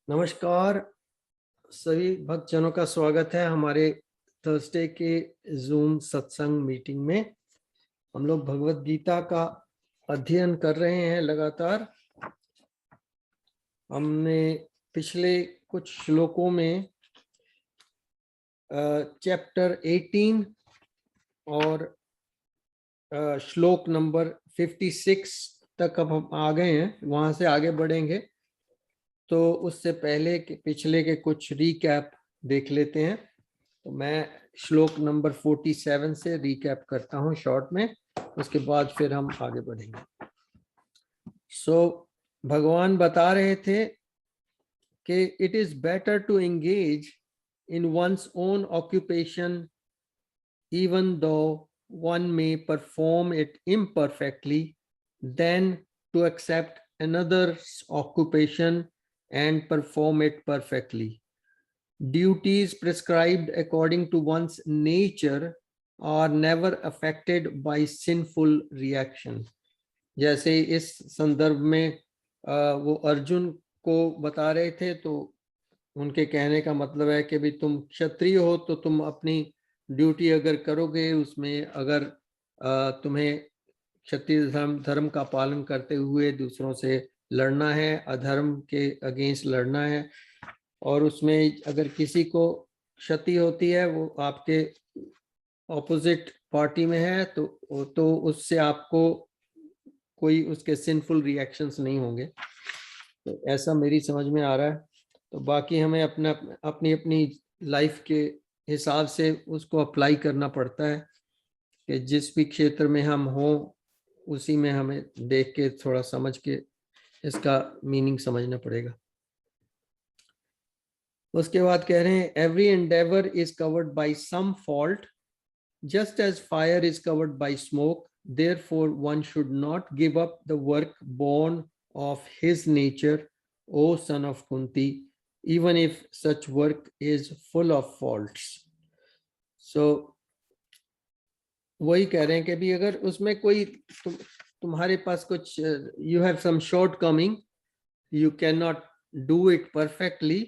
नमस्कार सभी भक्तजनों का स्वागत है हमारे थर्सडे के जूम सत्संग मीटिंग में। हम लोग भगवत गीता का अध्ययन कर रहे हैं लगातार। हमने पिछले कुछ श्लोकों में चैप्टर 18 और श्लोक नंबर 56 तक अब हम आ गए हैं, वहां से आगे बढ़ेंगे। तो उससे पहले के पिछले के कुछ रिकैप देख लेते हैं। तो मैं श्लोक नंबर 47 से रिकैप करता हूं शॉर्ट में, उसके बाद फिर हम आगे बढ़ेंगे। भगवान बता रहे थे कि it is better to engage in one's own occupation even though one may perform it imperfectly, than to accept another's occupation and perform it perfectly. Duties prescribed according to one's nature are never affected by sinful reaction. जैसे इस संदर्भ में वो अर्जुन को बता रहे थे, तो उनके कहने का मतलब है कि भी तुम क्षत्रिय हो तो तुम अपनी ड्यूटी अगर करोगे, उसमें अगर तुम्हें क्षत्रिय धर्म का पालन करते हुए दूसरों से लड़ना है, अधर्म के अगेंस्ट लड़ना है, और उसमें अगर किसी को क्षति होती है, वो आपके ऑपोजिट पार्टी में है, तो उससे आपको कोई उसके सिंफुल रिएक्शंस नहीं होंगे। तो ऐसा मेरी समझ में आ रहा है। तो बाकी हमें अपनी अपनी लाइफ के हिसाब से उसको अप्लाई करना पड़ता है कि जिस भी क्षेत्र में हम हों उसी में हमें देख के थोड़ा समझ के इसका मीनिंग समझना पड़ेगा। उसके बाद कह रहे हैं every endeavour is covered by some fault just as fire is covered by smoke, therefore one should not give up the work born of his nature, O son of Kunti, even if such work is full of faults. So वही कह रहे हैं कि भी अगर उसमें कोई तुम्हारे पास कुछ you have some shortcoming, you cannot do it perfectly,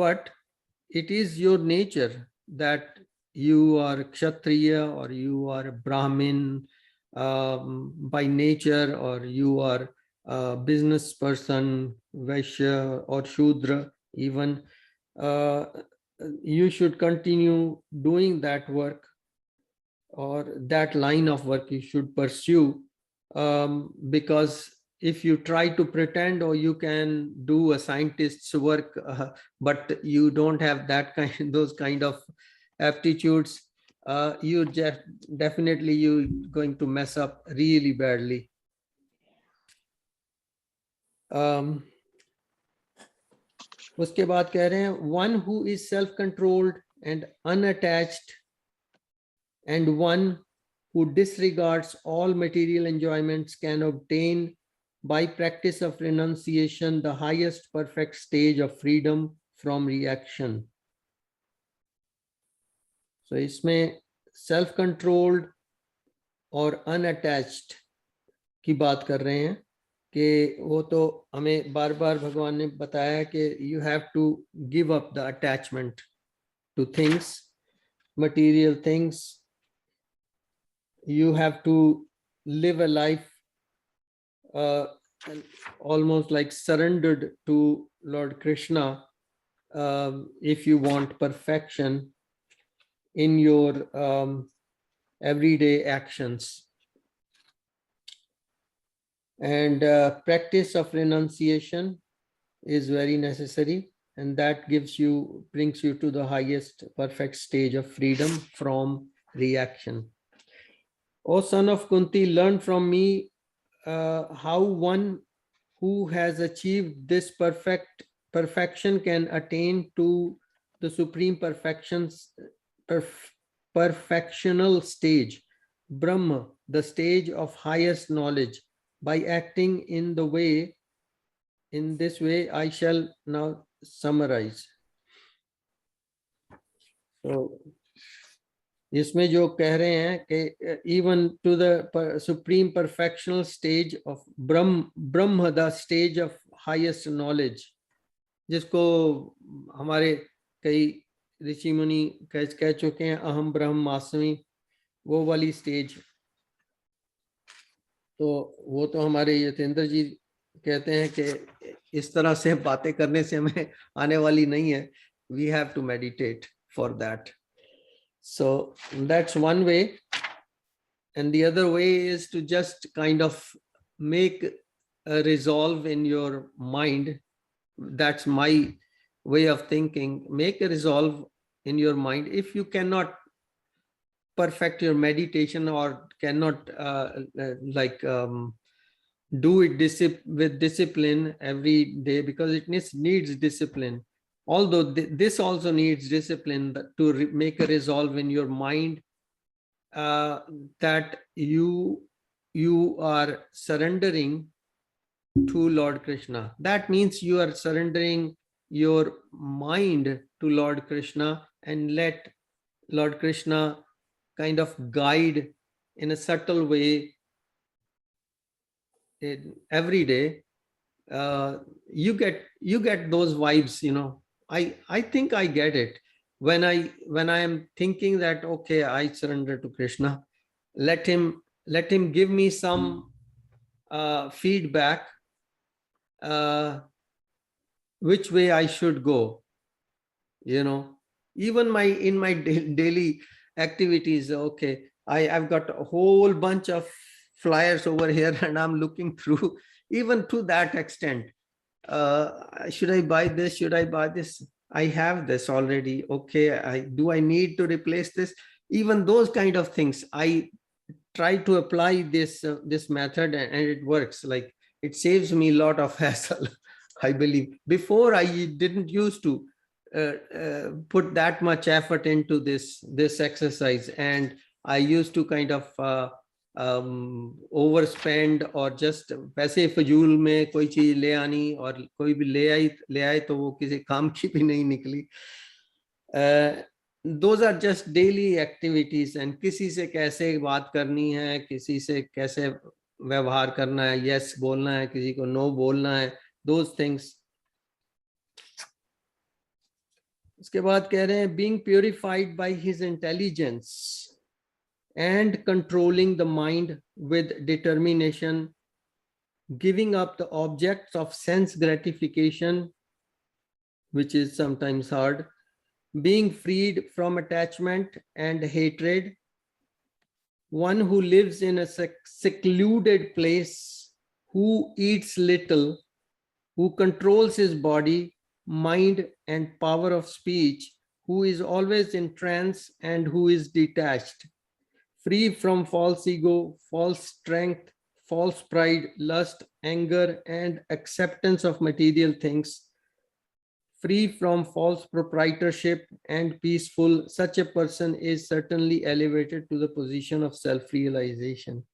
but it is your nature that you are Kshatriya or you are a Brahmin by nature, or you are business person, Vaishya or Shudra even, you should continue doing that work, or that line of work you should pursue, because if you try to pretend, or you can do a scientist's work, but you don't have that those kind of aptitudes, you definitely you're going to mess up really badly. उसके बाद कह रहे हैं one who is self-controlled and unattached, and one who disregards all material enjoyments can obtain by practice of renunciation the highest perfect stage of freedom from reaction. So इसमें self-controlled और unattached की बात कर रहे हैं कि वो तो हमें बार बार भगवान ने बताया कि you have to give up the attachment to things, material things. You have to live a life almost like surrendered to Lord Krishna, if you want perfection in your everyday actions. And practice of renunciation is very necessary, and that brings you to the highest perfect stage of freedom from reaction. O son of Kunti, learn from me how one who has achieved this perfection can attain to the supreme perfectional stage, Brahma, the stage of highest knowledge, by acting in this way I shall now summarize. So इसमें जो कह रहे हैं कि even to the supreme perfectional stage of Brahma, the stage of highest knowledge, जिसको हमारे कई ऋषि मुनि कह चुके हैं, अहम ब्रह्मास्मि, वो वाली स्टेज। तो वो तो हमारे यतेंद्र जी कहते हैं कि इस तरह से बातें करने से हमें आने वाली नहीं है, we have to meditate for that. So that's one way, and the other way is to just kind of make a resolve in your mind. That's my way of thinking. Make a resolve in your mind. If you cannot perfect your meditation or cannot do it with discipline every day, because it needs discipline. Although this also needs discipline to make a resolve in your mind, that you are surrendering to Lord Krishna. That means you are surrendering your mind to Lord Krishna and let Lord Krishna kind of guide in a subtle way every day. You get those vibes, you know. I think I get it when I am thinking that, okay, I surrender to Krishna, let him give me some feedback, which way I should go, you know. Even in my daily activities, okay, I've got a whole bunch of flyers over here and I'm looking through, even to that extent. Should I buy this? Should I buy this? I have this already. Okay, I need to replace this? Even those kind of things, I try to apply this method, and it works. Like, it saves me a lot of hassle. I believe before I didn't used to put that much effort into this exercise, and I used to kind of overspend, or just पैसे फजूल में कोई चीज ले आनी, और कोई भी ले आए तो वो किसी काम की भी नहीं निकली. Those are just daily activities, and किसी से कैसे बात करनी है, किसी से कैसे व्यवहार करना है, yes बोलना है, किसी को no बोलना है, those things. उसके बाद कह रहे हैं being purified by his intelligence and controlling the mind with determination, giving up the objects of sense gratification, which is sometimes hard, being freed from attachment and hatred, one who lives in a secluded place, who eats little, who controls his body, mind, and power of speech, who is always in trance and who is detached, free from false ego, false strength, false pride, lust, anger, and acceptance of material things, free from false proprietorship and peaceful, such a person is certainly elevated to the position of self-realization.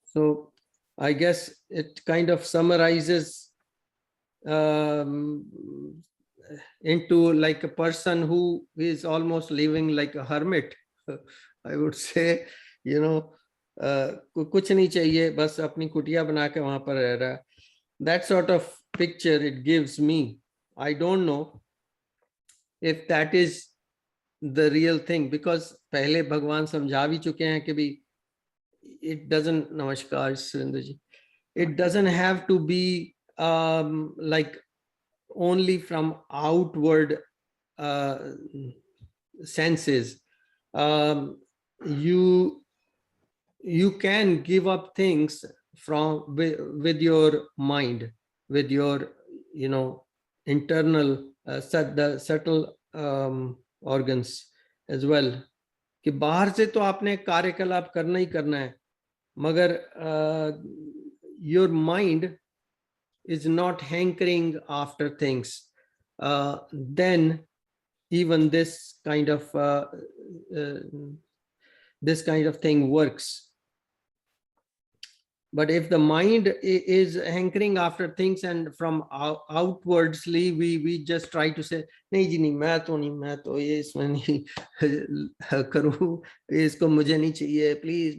So I guess it kind of summarizes into like a person who is almost living like a hermit. I would say, you know, कुछ नहीं चाहिए, बस अपनी कुटिया बना के वहां पर रह रहा है. That sort of picture it gives me. I don't know if that is the real thing, because पहले भगवान समझा भी चुके हैं कि भी it doesn't, नमस्कार सुरेंद्र जी, it doesn't have to be like only from outward senses. You can give up things from with your mind, with your, you know, internal the subtle organs as well. कि बाहर से तो आपने कार्यकलाप करना ही करना है, मगर your mind is not hankering after things, then even this kind of thing works. But if the mind is hankering after things, and from outwardly we just try to say, नहीं जी नहीं, मैं तो ये इसमें नहीं करूँ, इसको मुझे नहीं चाहिए प्लीज,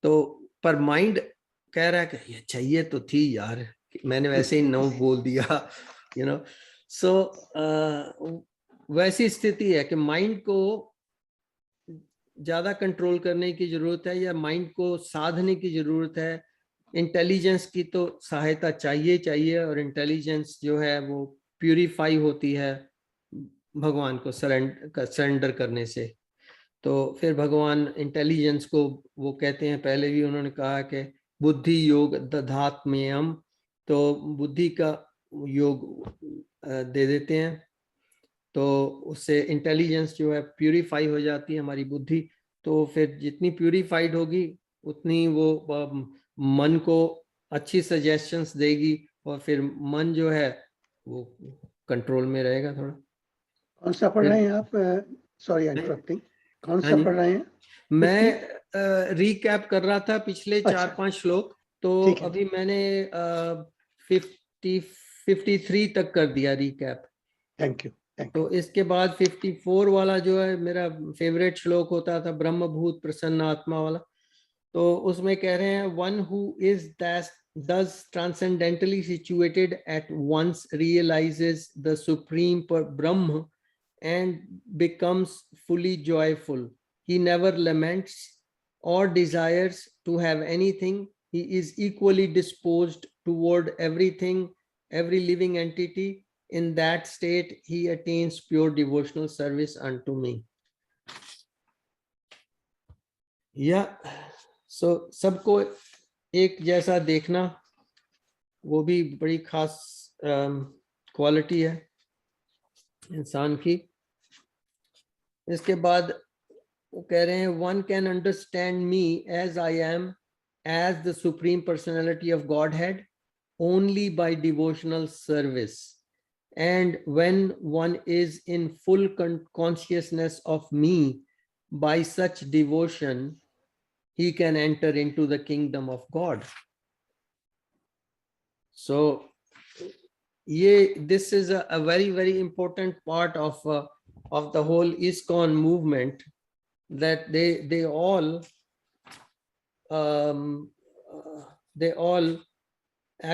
तो पर माइंड कह रहा है कि ये चाहिए तो थी यार, मैंने वैसे ही नो बोल दिया, सो वैसी स्थिति है कि माइंड को ज्यादा कंट्रोल करने की जरूरत है या माइंड को साधने की जरूरत है। इंटेलिजेंस की तो सहायता चाहिए, और इंटेलिजेंस जो है वो प्यूरिफाई होती है भगवान को सरेंडर करने से। तो फिर भगवान इंटेलिजेंस को वो कहते हैं, पहले भी उन्होंने कहा कि बुद्धि योग दधात्म्यम, तो बुद्धि का योग दे देते हैं, तो उससे इंटेलिजेंस जो है प्यूरिफाई हो जाती है हमारी बुद्धि। तो फिर जितनी प्यूरिफाइड होगी उतनी वो मन को अच्छी सजेशंस देगी, और फिर मन जो है वो कंट्रोल में रहेगा थोड़ा। कौन सा पढ़ रहे हैं आप? सॉरी इंटरप्टिंग, कौन हाँ सा जी, पढ़ रहे हैं? मैं रिकैप कर रहा था पिछले अच्छा। 4-5 श्लोक, तो ठीक है। अभी मैंने 53 तक कर दिया रिकैप। Thank you. तो इसके बाद 54 वाला जो है मेरा फेवरेट श्लोक होता था, ब्रह्मभूत प्रसन्न आत्मा वाला। तो उसमें कह रहे हैं, one who is thus transcendentally situated at once realizes the supreme Brahma and becomes fully joyful. He never laments or desires to have anything. He is equally disposed toward everything, every living entity. In that state, he attains pure devotional service unto me. Yeah. So सबको एक जैसा देखना, वो भी बड़ी खास quality है इंसान की। इसके बाद वो कह रहे हैं, one can understand me as I am as the supreme personality of Godhead only by devotional service, and when one is in full consciousness of me by such devotion, he can enter into the kingdom of God. So this is a very, very important part of the whole ISKCON movement, that they all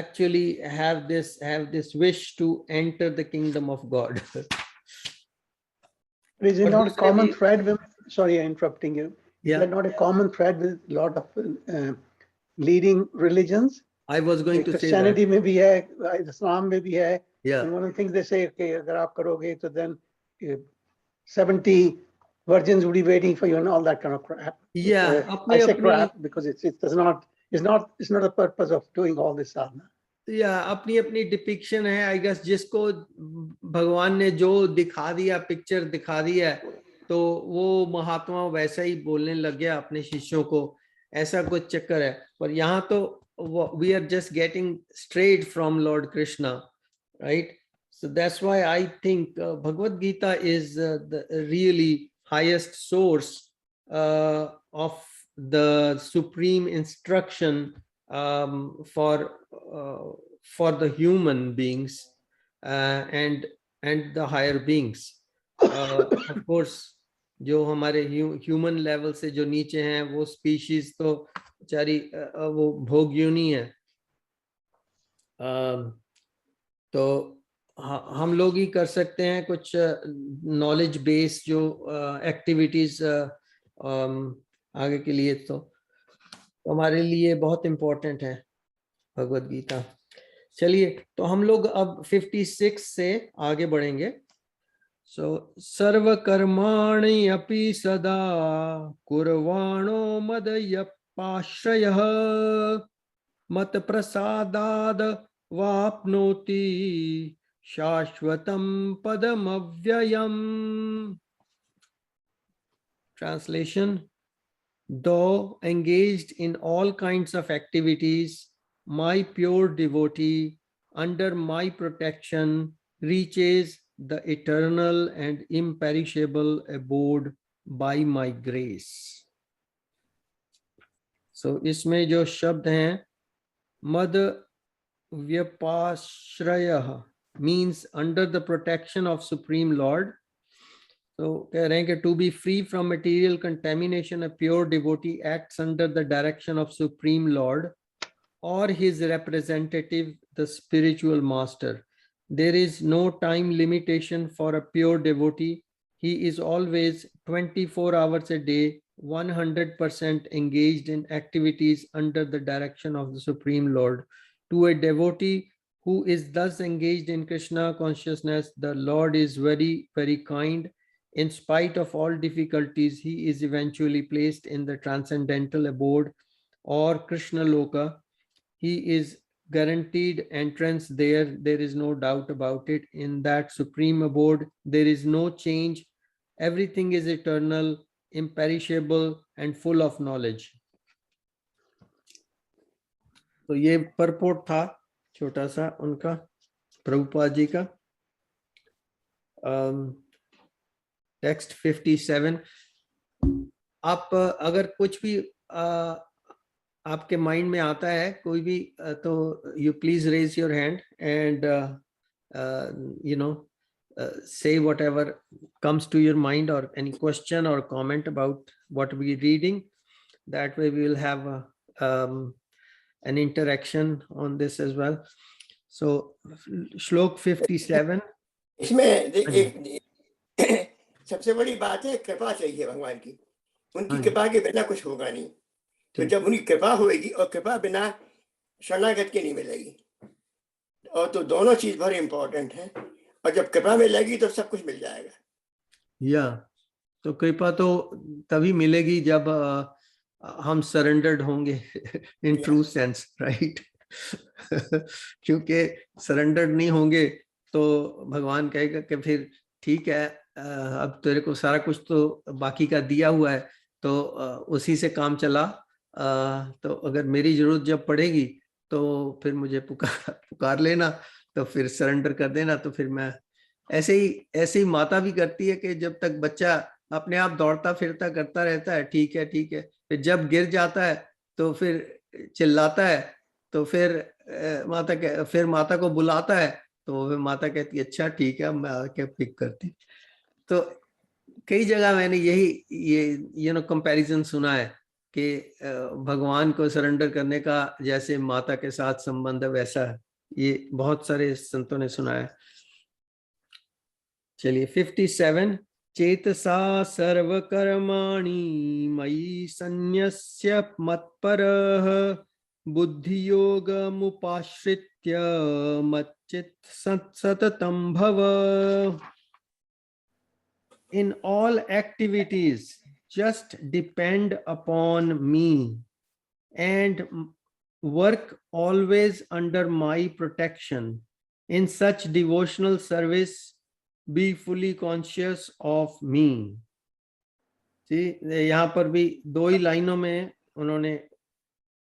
actually have this wish to enter the kingdom of God. Is it not a common thread with, sorry, I'm interrupting you. Yeah. Is that not a common thread with a lot of leading religions? I was going to say that. Christianity में भी है, Islam में भी है. Yeah. And one of the things they say, okay, अगर आप करोगे तो then 70 virgins will be waiting for you and all that kind of crap. Yeah. I say crap because it's not the purpose of doing all this sadhana. या अपनी अपनी depiction है, I guess, जिसको भगवान ने जो दिखा दिया, पिक्चर दिखा दिया, तो वो महात्मा वैसा ही बोलने लग गया अपने शिष्यों को, ऐसा कुछ चक्कर है। पर यहाँ तो we are just getting straight from lord Krishna, right? So that's why I think Bhagavad Gita is the really highest source of the supreme instruction for the human beings and the higher beings. Of course, जो हमारे human level से जो नीचे हैं वो species तो बेचारी वो भोग्युनी है। तो हम लोग ही कर सकते हैं कुछ नॉलेज बेस्ड जो एक्टिविटीज आगे के लिए, तो हमारे लिए बहुत इम्पोर्टेंट है भगवद गीता। चलिए, तो हम लोग अब 56 से आगे बढ़ेंगे। सो सर्वकर्माणि अपि सदा कुर्वाणो मदयपाश्रयः मत प्रसादाद वाप्नोति शाश्वतं पदमव्ययम्। Translation: though engaged in all kinds of activities, my pure devotee under my protection reaches the eternal and imperishable abode by my grace. So इसमें जो शब्द हैं, मद व्यपाश्रयः means under the protection of Supreme Lord. तो कह रहे हैं कि to be free from material contamination, a pure devotee acts under the direction of Supreme Lord or his representative, the spiritual master. There is no time limitation for a pure devotee. He is always 24 hours a day, 100% engaged in activities under the direction of the Supreme Lord. To a devotee who is thus engaged in Krishna consciousness, the Lord is very, very kind. In spite of all difficulties, he is eventually placed in the transcendental abode or Krishna Loka. He is guaranteed entrance there. There is no doubt about it. In that supreme abode, there is no change. Everything is eternal, imperishable, and full of knowledge. तो ये purport था छोटा सा उनका प्रभुपाद जी का. Text 57. आप अगर कुछ भी आपके माइंड में आता है कोई भी तो you please raise your hand and you know say whatever comes to your mind or any question or comment about what we're reading. That way we will have an interaction on this as well. So Shlok 57. इसमें एक सबसे बड़ी बात है कृपा चाहिए भगवान की. उनकी कृपा के बिना कुछ होगा नहीं. तो जब उनकी कृपा होगी और कृपा बिना शरणागत के नहीं मिलेगी. और तो दोनों चीज बहुत इंपॉर्टेंट है. और जब कृपा मिलेगी तो सब कुछ मिल जाएगा. या तो कृपा तो तभी मिलेगी जब हम सरेंडर्ड होंगे इन ट्रू सेंस, राइट. क्योंकि सरेंडर्ड नहीं होंगे तो भगवान कहेगा कि फिर ठीक है अब तेरे को सारा कुछ तो बाकी का दिया हुआ है तो उसी से काम चला. तो अगर मेरी जरूरत जब पड़ेगी तो फिर मुझे पुकार लेना, तो फिर सरेंडर कर देना. तो फिर मैं ऐसे ही माता भी करती है कि जब तक बच्चा अपने आप दौड़ता फिरता करता रहता है, ठीक है ठीक है, फिर जब गिर जाता है तो फिर चिल्लाता है, तो फिर माता को बुलाता है, तो फिर माता कहती है अच्छा ठीक है मैं आके पिक करती. तो कई जगह मैंने ये कंपैरिजन सुना है कि भगवान को सरेंडर करने का जैसे माता के साथ संबंध है वैसा है. ये बहुत सारे संतों ने सुना है. चलिए 57. चेतसा सर्वकर्माणि मयि संन्यस्य मत्परः बुद्धियोगमुपाश्रित्य मच्चित् सततं भव. In all activities, just depend upon me and work always under my protection. In such devotional service, be fully conscious of me. See, यहाँ पर भी दो ही लाइनों में उन्होंने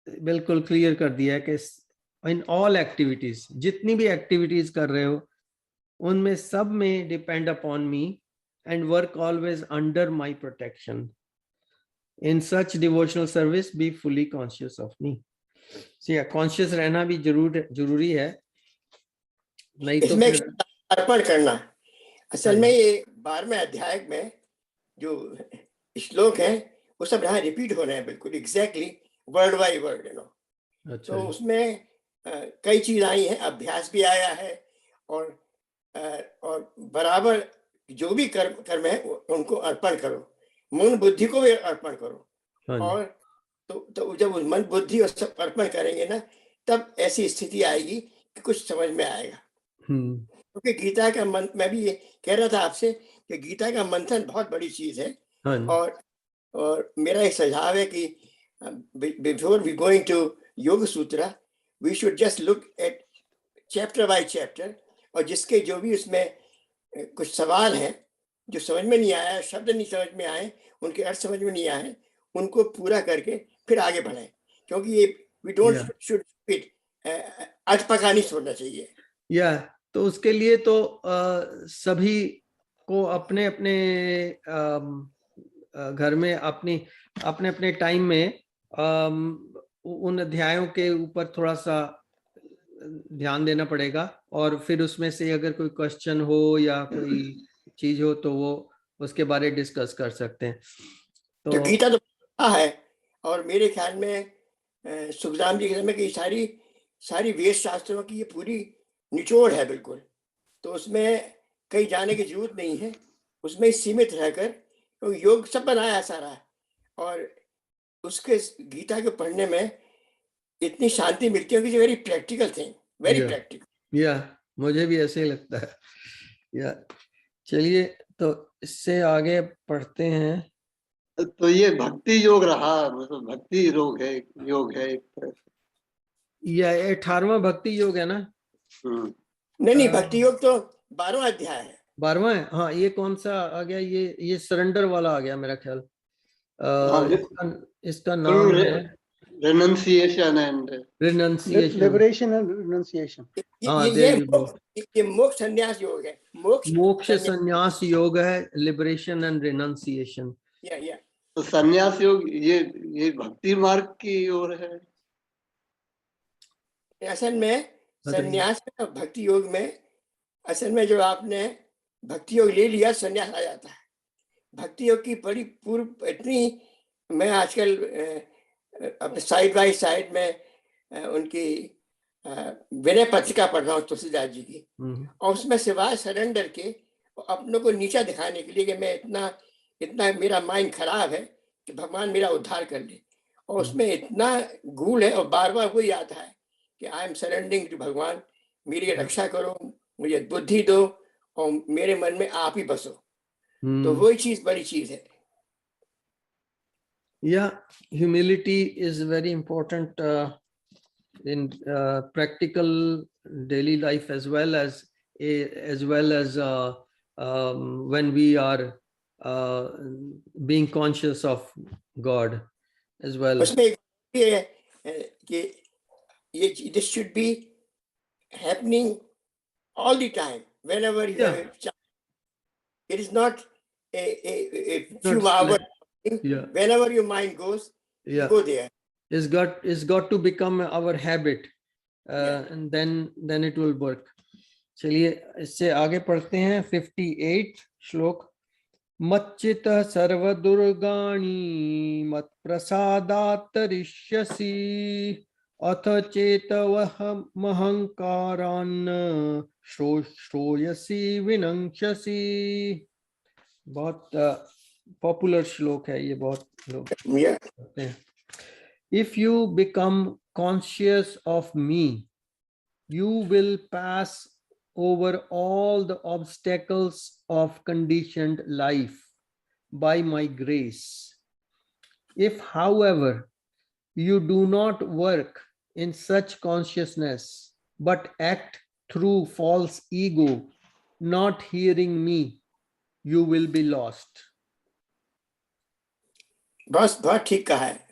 बिल्कुल क्लियर कर दिया है कि इन ऑल एक्टिविटीज, जितनी भी एक्टिविटीज कर रहे हो उनमें सब में depend upon me and work always under my protection. In such devotional service, be fully conscious of me. See, conscious रहना भी जरूरी है. नहीं तो इसमें अर्पण करना. असल में ये 12वें अध्याय में जो श्लोक है वो सब यहाँ रिपीट हो रहे हैं बिल्कुल exactly word by word, you know. तो उसमें कई चीज आई हैं. अभ्यास भी आया है और बराबर जो भी कर्म है उनको अर्पण करो. मन बुद्धि को भी अर्पण करो. और तो जब मन बुद्धि और सब अर्पण करेंगे ना, तब ऐसी स्थिति आएगी कि कुछ समझ में आएगा. क्योंकि गीता का मैं भी ये कह रहा था आपसे कि गीता का मंथन बहुत बड़ी चीज है. और मेरा एक सुझाव है कि before we going to Yoga Sutra we should just look at chapter by chapter. और जिसके जो भी उसमें कुछ सवाल हैं जो समझ में नहीं आया, शब्द नहीं समझ में आए, उनके अर्थ समझ में नहीं आए, उनको पूरा करके फिर आगे बढ़े. क्योंकि ये वी डोंट शुड इट अटपका नहीं छोड़ना चाहिए. तो उसके लिए तो सभी को अपने अपने घर में अपने अपने टाइम में उन अध्यायों के ऊपर थोड़ा सा ध्यान देना पड़ेगा. और फिर उसमें से अगर कोई क्वेश्चन हो या कोई चीज हो तो वो उसके बारे में डिस्कस कर सकते हैं. तो गीता तो है और मेरे ख्याल में सुखराम जी के समय की सारी वेद शास्त्रों की ये पूरी निचोड़ है बिल्कुल। तो उसमें कहीं जाने की जरूरत नहीं है, उसमें ही सीमित रहकर, तो योग सब बनाया है सारा, और उसके गीता के पढ़ने में इतनी शांति मिलती है कि very practical thing, very Yeah. Practical. या मुझे भी ऐसे ही लगता है। या चलिए, तो इससे आगे पढ़ते हैं। तो ये भक्ति योग रहा, मतलब भक्ति योग है एक तरह से। यह 18वां भक्ति योग है ना? नहीं, भक्ति योग तो 12वां अध्याय है। 12वां है, हाँ। ये कौन सा आ गया? ये सरेंडर वाला आ गया मेरा ख्याल। इसका नाम है renunciation and renunciation. Liberation and renunciation. हाँ, ये मोक्ष संन्यास योग है। मोक्ष संन्यास योग है, लिबरेशन एंड रिनंसिएशन। या तो संन्यास योग ये भक्ति मार्ग की ओर है। असल में संन्यास में, भक्ति योग में, असल में जो आपने भक्ति योग ले लिया, संन्यास आ जाता है। भक्ति योग की बड़ी पूर्व इतनी, मैं आजकल अपने साइड बाय साइड में उनकी विनय पत्रिका पढ़ रहा हूँ तुलसीदास जी की, और उसमें सिवाय सरेंडर के अपनों को नीचा दिखाने के लिए कि मैं इतना मेरा माइंड खराब है कि भगवान मेरा उद्धार कर ले, और उसमें इतना गूढ़ है, और बार बार वही आता है कि आई एम सरेंडरिंग टू भगवान, मेरी रक्षा करो, मुझे बुद्धि दो, और मेरे मन में आप ही बसो। तो वही चीज बड़ी चीज है। Yeah, humility is very important in practical daily life as well as when we are being conscious of God as well. उसमें ये है कि this should be happening all the time, whenever you have a chance. It is not a few hours. Yeah. Whenever your mind goes, you go there. It's got to become our habit, and then it will work. चलिए, इससे आगे पढ़ते हैं 58 श्लोक। मच्चित सर्वदुर्गाणि मत्प्रसादात् तरिष्यसि अथ चेतवहमहंकारान् श्रोयसि विनङ्क्षसि। बहुत popular श्लोक है ये, बहुत लोग करते हैं। If you become conscious of me, you will pass over all the obstacles of conditioned life by my grace. If, however, you do not work in such consciousness, but act through false ego, not hearing me, you will be lost. बस बहुत ठीक कहा है।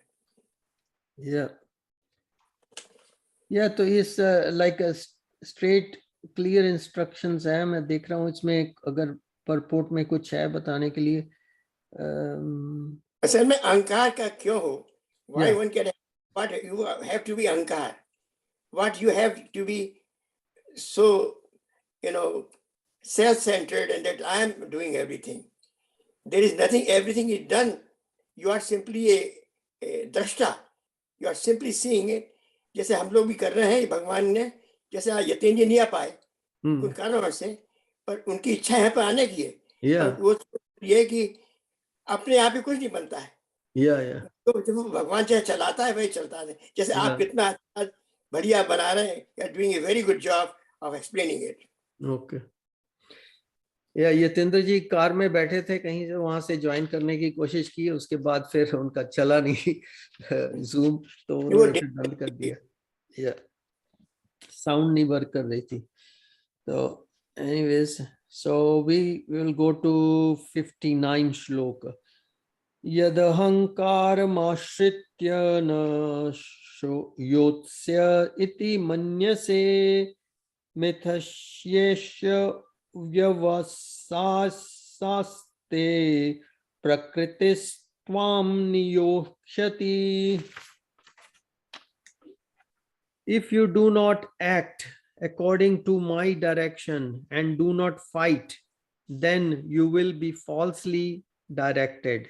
तो इस like a straight clear instructions है। मैं देख रहा हूँ इसमें अगर परपोर्ट में कुछ है बताने के लिए। असल में अहंकार का क्यों हो? Why one can, what you have to be अहंकार? What you have to be so, self-centered, and that I am doing everything. There is nothing, everything is done. You are simply a द्रष्टा. You are simply seeing it. जैसे हम लोग भी कर रहे हैं, भगवान ने, जैसे आज यतीन जी नहीं आ पाए कुछ कारणों से, पर उनकी इच्छा है पर आने की है। वो ये कि अपने आप ही कुछ नहीं बनता है। तो जब भगवान चाहे चलाता है, वही चलता है। जैसे आप कितना अच्छा बढ़िया बना रहे हैं, you are doing a very good job of explaining it. Okay. Yatendra ji car में बैठे थे, कहीं से वहां से ज्वाइन करने की कोशिश की, उसके बाद फिर उनका चला नहीं जूम, तो उन्होंने फिर बंद कर दिया। साउंड नहीं वर्क कर रही थी। तो anyways, so we will go to 59 shloka. यदहंकारमाश्रित्य न योत्स्य इति मन्यसे मिथस्येष्य व्यवसास्ते प्रकृतिस्त्वां नियोक्ष्यति। If you do not act according to my direction and do not fight, then you will be falsely directed.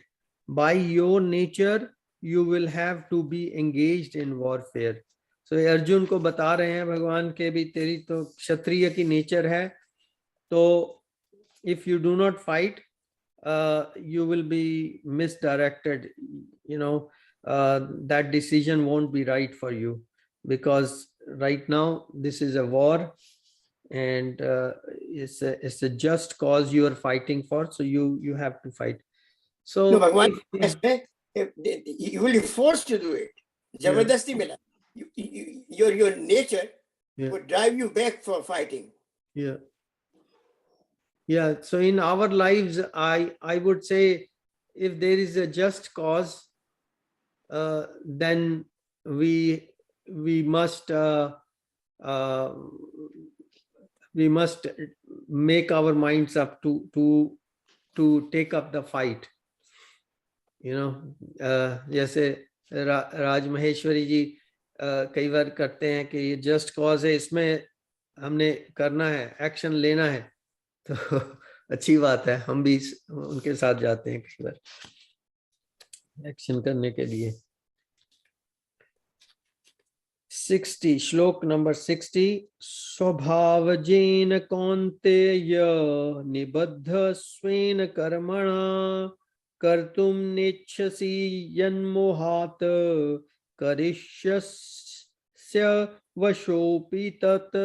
By your nature, you will have to be engaged in warfare. So Arjun को बता रहे हैं भगवान के भी तेरी तो क्षत्रिय की नेचर है, तो if you do not fight, you will be misdirected, you know, that decision won't be right for you, because right now this is a war, and it's a just cause you are fighting for, so you have to fight. So No, भगवान if- इसमें you will be forced to do it. जबरदस्ती मिला. Your nature Yeah. would drive you back for fighting. yeah, so in our lives, I would say, if there is a just cause, then we must make our minds up to take up the fight, you know. जैसे राज महेश्वरी जी कई बार करते हैं कि ये just cause है, इसमें हमने करना है, एक्शन लेना है, तो अच्छी बात है, हम भी उनके साथ जाते हैं कई बार एक्शन करने के लिए। 60 श्लोक नंबर 60, स्वभावजेन कौन्तेय निबद्ध स्वेन कर्मणा कर्तुम नेच्छसि यन्मोहात् करिष्यस्य वशोऽपि तत्।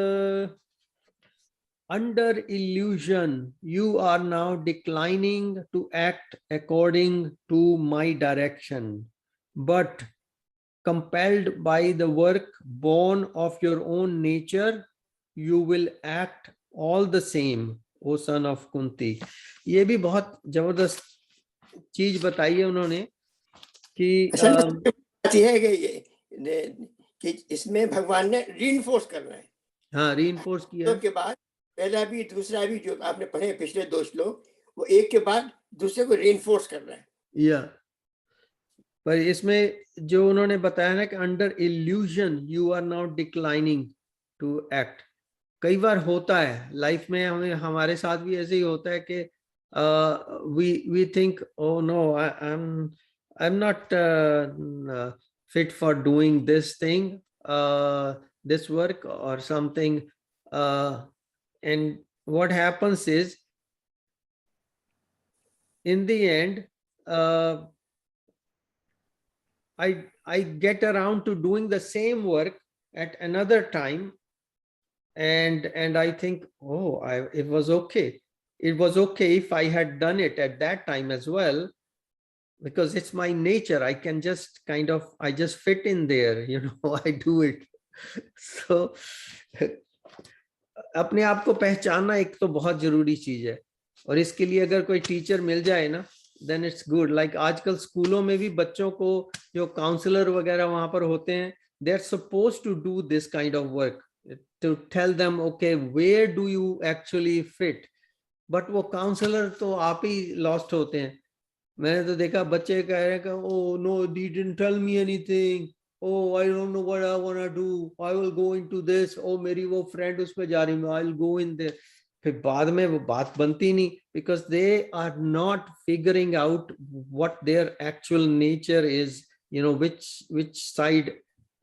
Under illusion, you are now declining to act according to my direction, but compelled by the work born of your own nature, you will act all the same, O son of Kunti. ये भी बहुत जबरदस्त चीज बताई है उन्होंने कि असल में बात यह है कि इसमें भगवान ने रीइंफोर्स करना है। हाँ, रीइंफोर्स किया के बाद पहला भी दूसरा भी जो आपने पढ़े पिछले 2 श्लोक, वो एक के बाद दूसरे को रीइंफोर्स कर रहा है। या पर इसमें जो उन्होंने बताया ना कि under illusion you are not declining to act, कई बार होता है लाइफ में, हमें हमारे साथ भी ऐसे ही होता है कि we think, oh no, I'm not fit for doing this thing, this work or something, and what happens is, in the end, I get around to doing the same work at another time, and I think, oh, it was okay. It was okay if I had done it at that time as well, because it's my nature. I can just I just fit in there, you know, I do it. So अपने आप को पहचानना एक तो बहुत जरूरी चीज है, और इसके लिए अगर कोई टीचर मिल जाए ना, then it's good. Like आजकल स्कूलों में भी बच्चों को जो काउंसलर वगैरह वहां पर होते हैं, they are supposed to do this kind of work to tell them, okay, where do you actually fit. But वो काउंसलर तो आप ही लॉस्ट होते हैं। मैंने तो देखा बच्चे कह रहे हैं कि oh no, they didn't tell me anything, oh I don't know what I want to do, I will go into this, oh मेरी वो फ्रेंड उस पे जा रही है, आई विल गो इन देयर। फिर बाद में वो बात बनती नहीं, because they are not figuring out what their actual nature is, you know, which side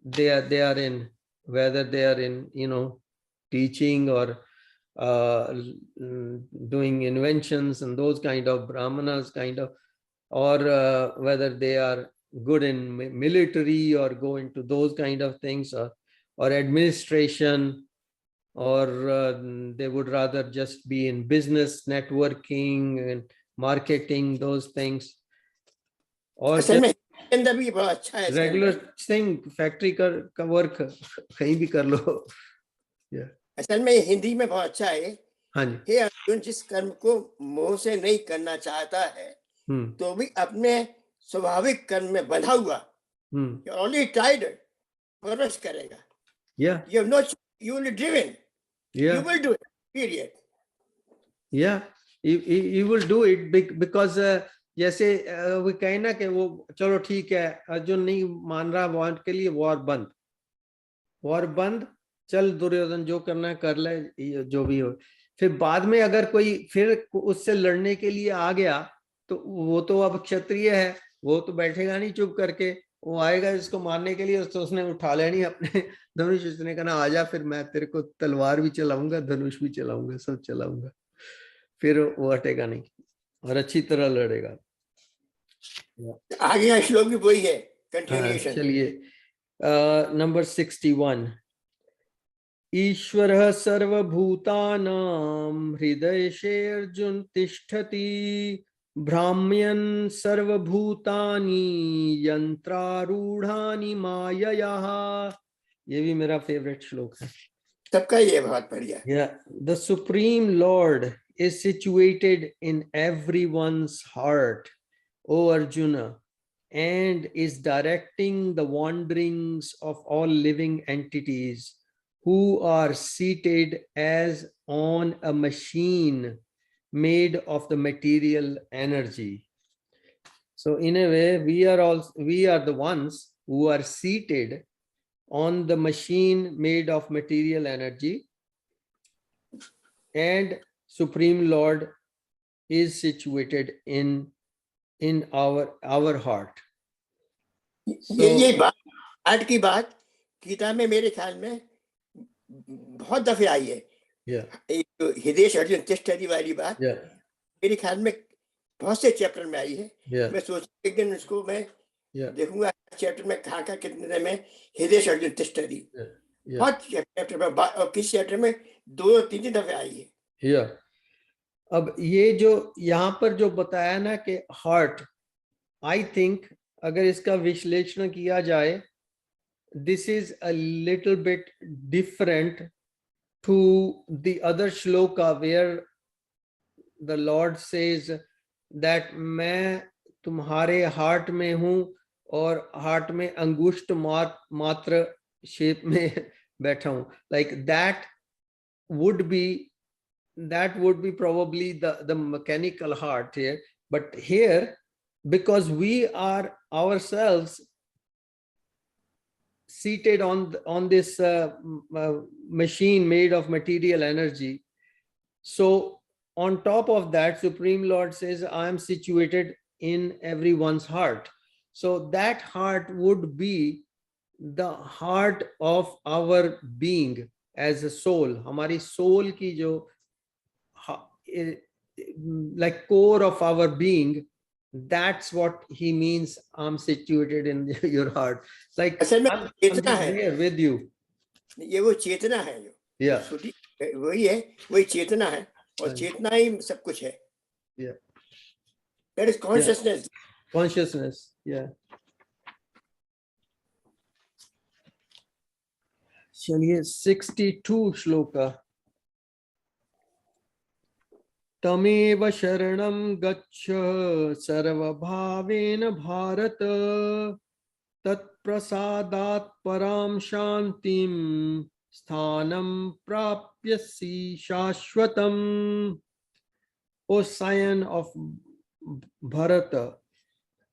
they are in, whether they are in, you know, teaching or doing inventions and those kind of brahmanas kind of, or whether they are good in military or go into those kind of things, or administration, or they would rather just be in business, networking and marketing, those things, or अंदर भी बड़ा अच्छा है regular thing, factory का work कहीं भी कर लो। असल में हिंदी में बहुत अच्छा है। हाँ जी, हे अर्जुन, जिस कर्म को मोह से नहीं करना चाहता है तो भी अपने स्वाभाविक कर्म में बंधा हुआ, you already tried it, परवश करेगा। yeah, you have no, you will be driven, yeah, you will do it, period. yeah, you will do it because जैसे वो कहे ना कि वो चलो ठीक है, अर्जुन नहीं मान रहा वॉर के लिए, वॉर बंद, चल दुर्योधन जो करना है कर ले, जो भी हो। फिर बाद में अगर कोई फिर उससे लड़ने के लिए आ गया तो वो तो अब क्षत्रिय है, वो तो बैठेगा नहीं चुप करके, वो आएगा इसको मारने के लिए, तो उसने उठा लेनी अपने धनुष, उसने कहना आजा, फिर मैं तेरे को तलवार भी चलाऊंगा, धनुष भी चलाऊंगा, सब चलाऊंगा, फिर वो हटेगा नहीं और अच्छी तरह लड़ेगा। आगे का श्लोक भी वही है, हाँ, कंटिन्यूएशन। चलिए नंबर 61। ईश्वरः सर्वभूतानां हृदयेशे अर्जुन तिष्ठति, भ्राम्यन् सर्वभूतानि यंत्रारूढ़ानि मायया। ये भी मेरा फेवरेट श्लोक है। सबका ये बहुत बढ़िया। Yeah, the Supreme Lord is situated in everyone's heart, O Arjuna, and is directing the wanderings of all living entities who are seated as on a machine made of the material energy. So in a way, we are the ones who are seated on the machine made of material energy, and Supreme Lord is situated in our heart. ये बात, art की बात गीता में मेरे ख्याल में बहुत दफे आई है। Yeah, एक तो हृदय अर्जुन तिष्ठति वाली बात yeah, मेरे ख्याल में बहुत से चैप्टर में आई है। yeah, मैं सोच एक दिन उसको मैं yeah, देखूंगा चैप्टर में कहाँ का कितने में हृदय अर्जुन तिष्ठति, yeah, yeah, बहुत चैप्टर में और किस चैप्टर में 2-3 दफे आई है। yeah. अब ये जो यहाँ पर जो बताया ना कि हार्ट, आई थिंक अगर इसका विश्लेषण किया जाए, this is a little bit different to the other shloka where the Lord says that मैं तुम्हारे हार्ट में हूँ और हार्ट में अंगुष्ठ मात्र शेप में बैठा हूँ. Like that would be probably the mechanical heart here, but here, because we are ourselves seated on this machine made of material energy, so on top of that, Supreme Lord says, I am situated in everyone's heart. So that heart would be the heart of our being as a soul. हमारी soul की जो like core of our being, that's what he means, I'm situated in your heart. Like असल में I'm चेतना है, there with you. ये वो चेतना है जो Yeah, छोटी वही है, वही चेतना है और हाँ, चेतना ही सब कुछ है। yeah, That is consciousness. consciousness. Yeah. चलिए 62 श्लोका। तमेव शरणं गच्छ सर्वभावेन भारत, तत्प्रसादात् परां शान्तिं स्थानं प्राप्यसि शाश्वतम्. O scion of Bharata,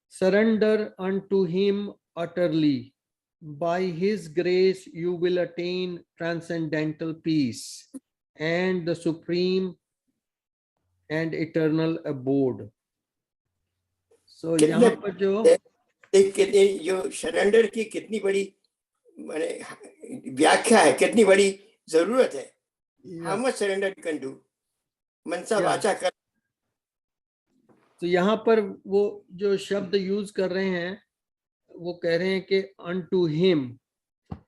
surrender unto him utterly. By his grace you will attain transcendental peace and the supreme and eternal abode. So यहाँ पर जो जो सरेंडर की कितनी बड़ी माने व्याख्या है, कितनी बड़ी जरूरत है। How much surrender you can do? मनसा वाचा कर। तो यहाँ पर वो जो शब्द यूज कर रहे हैं, वो कह रहे हैं कि unto him,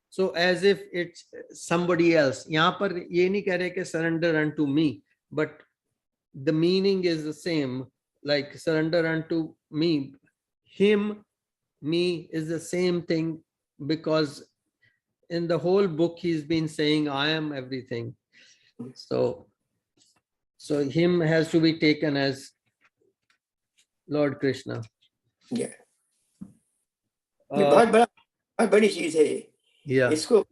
so as if it's somebody else. यहाँ पर ये नहीं कह रहे कि surrender unto me, but the meaning is the same, like surrender unto me. Him, me is the same thing, because in the whole book he's been saying I am everything. So him has to be taken as Lord Krishna. ये बहुत बड़ी चीज है ये। Yeah. इसको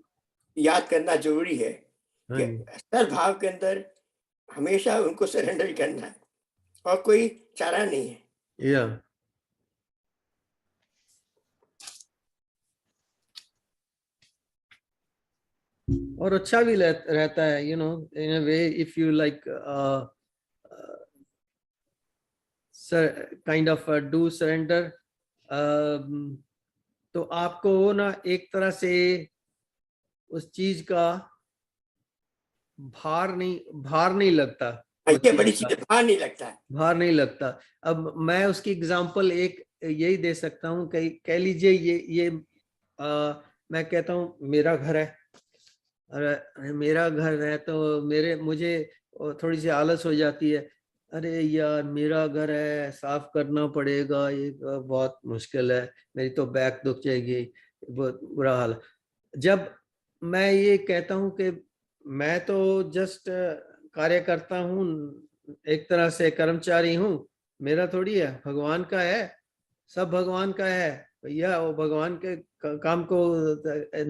याद करना जरूरी है कि हाँ, स्तर भाव के अंदर हमेशा उनको सरेंडर करना है और कोई चारा नहीं है। yeah. और अच्छा भी रहता है, you know, in a way, if you like kind of do surrender, तो आपको वो ना एक तरह से उस चीज का भार नहीं लगता, वो ये बड़ी चीज का चीज भार नहीं लगता है। भार नहीं लगता। अब मैं उसकी एग्जांपल एक यही दे सकता हूँ, कह लीजिए ये मैं कहता हूँ मेरा घर है, अरे मेरा घर है तो मुझे थोड़ी सी आलस हो जाती है, अरे यार मेरा घर है, साफ करना पड़ेगा, ये बहुत मुश्किल है, मेरी तो बैक दुख जाएगी, बहुत बुरा हाल है। जब मैं ये कहता हूँ कि मैं तो जस्ट कार्य करता हूँ, एक तरह से कर्मचारी हूँ, मेरा थोड़ी है, भगवान का है, सब भगवान का है भैया, वो भगवान के काम को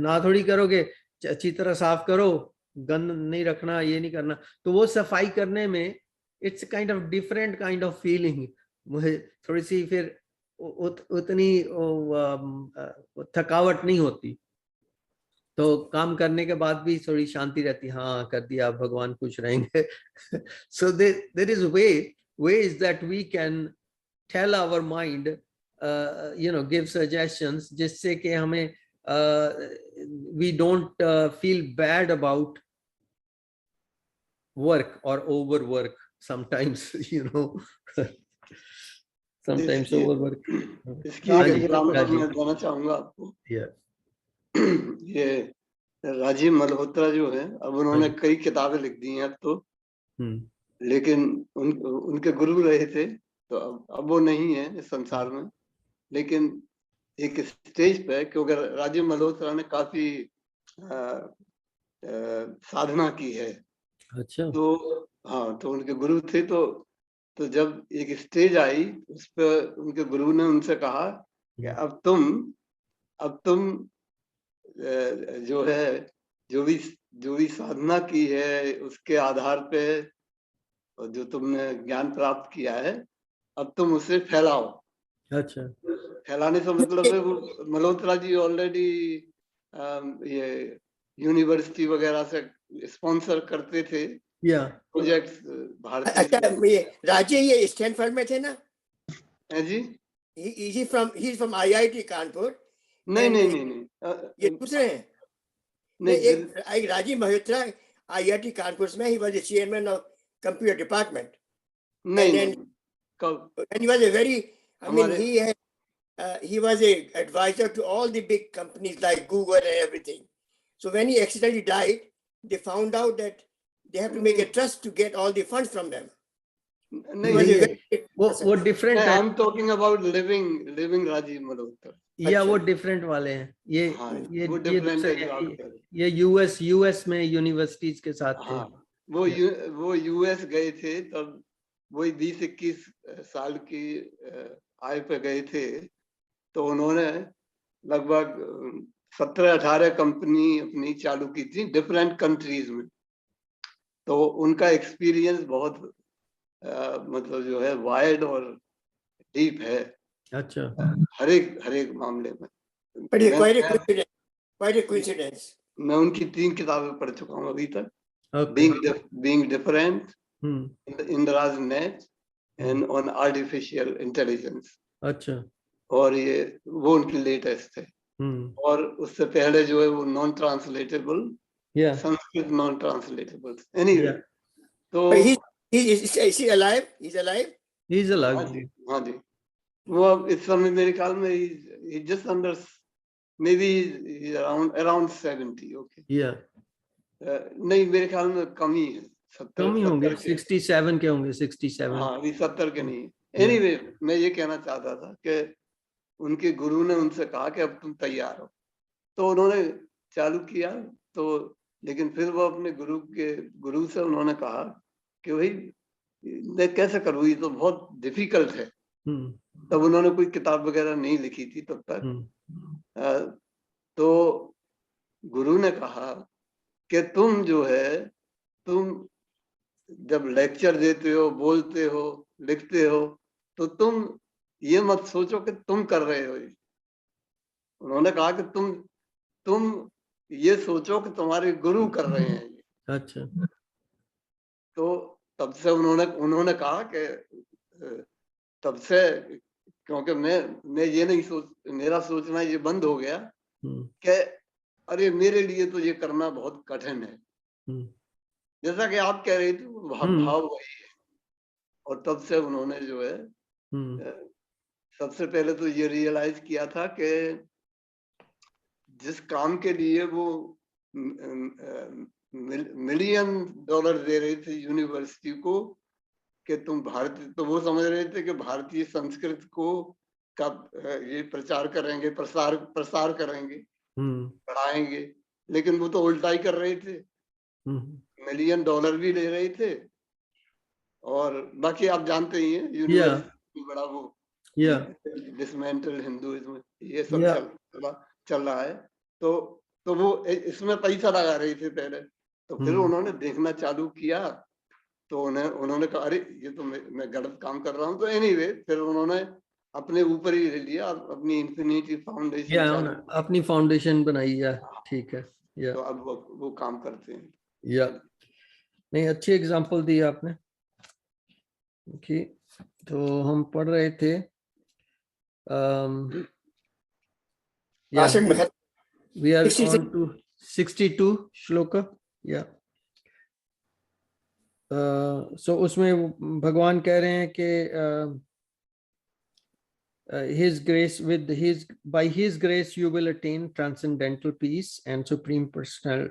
ना थोड़ी करोगे, अच्छी तरह साफ करो, गंद नहीं रखना, ये नहीं करना, तो वो सफाई करने में it's kind of different kind of feeling. मुझे थोड़ी सी फिर उतनी थकावट नहीं होती, तो काम करने के बाद भी थोड़ी शांति रहती, हाँ कर दिया, भगवान खुश रहेंगे। So there is ways that we can tell our mind, give suggestions, जिससे कि हमें we don't feel bad about work or overwork sometimes, sometimes इसकी overwork. इसकी हाँ एक जी, एग्जाम्पल राजीव। मैं देना चाहूंगा आपको। Yeah, ये राजीव मल्होत्रा जो है, अब उन्होंने हाँ जी। कई किताबें लिख दी हैं अब तो, हम्म, लेकिन उनके गुरु रहे थे, तो अब वो नहीं है इस संसार में। लेकिन एक स्टेज पे, क्योंकि राजीव मल्होत्रा ने काफी साधना की है, अच्छा। तो हाँ, तो उनके गुरु थे, तो जब एक स्टेज आई, उस पर उनके गुरु ने उनसे कहा कि अब तुम जो है, जो भी साधना की है उसके आधार पे, और जो तुमने ज्ञान प्राप्त किया है, अब तुम उसे फैलाओ। अच्छा। फैलाने से मतलब है, वो मल्होत्रा जी ऑलरेडी ये यूनिवर्सिटी वगैरह से स्पॉन्सर करते थे या प्रोजेक्ट्स भारतीय। अच्छा, ये राजे ये स्टैनफोर्ड में थे ना? है जी? he is from IIT Kanpur. नहीं and नहीं नहीं नहीं ये दूसरे हैं। नहीं, एक राजीव मल्होत्रा IIT कानपुर में, he was the chairman of computer department, नहीं and नहीं, कब? and he was a very, I mean, हमारे he was a advisor to all the big companies like Google and everything. So when he accidentally died, they found out that they have to make a trust to get all the funds from them. He was नहीं, a very वो different I है, am talking about living Rajiv Malhotra. या वो different वाले हैं, हाँ, ये वो ये डिफरेंट दूसरे है जो आप कह रहे हैं। ये यूएस में यूनिवर्सिटीज के साथ थे। हाँ, वो यूएस गए थे, तब वही 20-21 साल की आयु पे गए थे, तो उन्होंने लगभग 17-18 कंपनी अपनी चालू की थी डिफरेंट कंट्रीज में। तो उनका एक्सपीरियंस बहुत मतलब जो है वाइड और डीप है। अच्छा। हर एक मामले में। But it's quite a coincidence. मैं उनकी 3 किताबें पढ़ चुका हूँ अभी तक। Okay. Being Different, hmm, Indra's Net and on Artificial Intelligence। अच्छा। और वो उनकी लेटेस्ट है। और उससे पहले जो है वो नॉन ट्रांसलेटेबल, या संस्कृत नॉन ट्रांसलेटेबल। एनीवे, तो Is he alive? He's alive? He is हाँ अलाइव। जी, हाँ जी, वो अब इस समय मेरे ख्याल में he just under, maybe he's around 70। Okay, या नहीं मेरे ख्याल में कम ही है, 70 कम ही होंगे, 70 के। 67 के होंगे, 67। हाँ, अभी 70 के नहीं है। एनीवे, मैं ये कहना चाहता था कि उनके गुरु ने उनसे कहा कि अब तुम तैयार हो, तो उन्होंने चालू किया। तो लेकिन फिर वो अपने गुरु से उन्होंने कहा कि भाई मैं कैसे करूँ, ये तो बहुत डिफिकल्ट है। तब उन्होंने कोई किताब वगैरह नहीं लिखी थी तब तक। तो गुरु ने कहा कि तुम जो है, तुम जब लेक्चर देते हो, बोलते हो, लिखते हो, तो तुम ये मत सोचो कि तुम कर रहे हो। उन्होंने कहा कि तुम ये सोचो कि तुम्हारे गुरु कर रहे हैं ये। अच्छा। तो तब से उन्होंने कहा कि तब से क्योंकि मैं ये नहीं मेरा सोचना ये बंद हो गया हम्म, कि अरे मेरे लिए तो ये करना बहुत कठिन है। हम्म, जैसा कि आप कह रहे थे वो हम्म, भाव वही है। और तब से उन्होंने जो है हम्म, सबसे पहले तो ये रियलाइज किया था कि जिस काम के लिए वो मिलियन डॉलर दे रहे थे यूनिवर्सिटी को कि तुम भारतीय, तो वो समझ रहे थे कि भारतीय संस्कृत को का ये प्रचार करेंगे, प्रसार करेंगे, पढ़ाएंगे, लेकिन वो तो उल्टा ही कर रहे थे। मिलियन डॉलर भी ले रहे थे और बाकी आप जानते ही हैं यूनिवर्सिटी बड़ा वो डिसमेंटल हिंदुइज्म ये सब चल रहा है। तो वो इसमें पैसा लगा रही थी पहले। तो फिर उन्होंने देखना चालू किया तो उन्होंने कहा अरे ये तो मैं गलत काम कर रहा हूँ। तो एनीवे फिर उन्होंने अपने ऊपर ही ले लिया, अपनी इन्फिनिटी फाउंडेशन अपनी फाउंडेशन बनाई है। ठीक है। तो अब वो काम करते हैं। नहीं, अच्छी एग्जांपल दी आपने। ओके, तो हम पढ़ रहे थे we are on to 62 shloka. so उसमें भगवान कह रहे हैं कि his grace, by his grace you will attain transcendental peace and supreme personal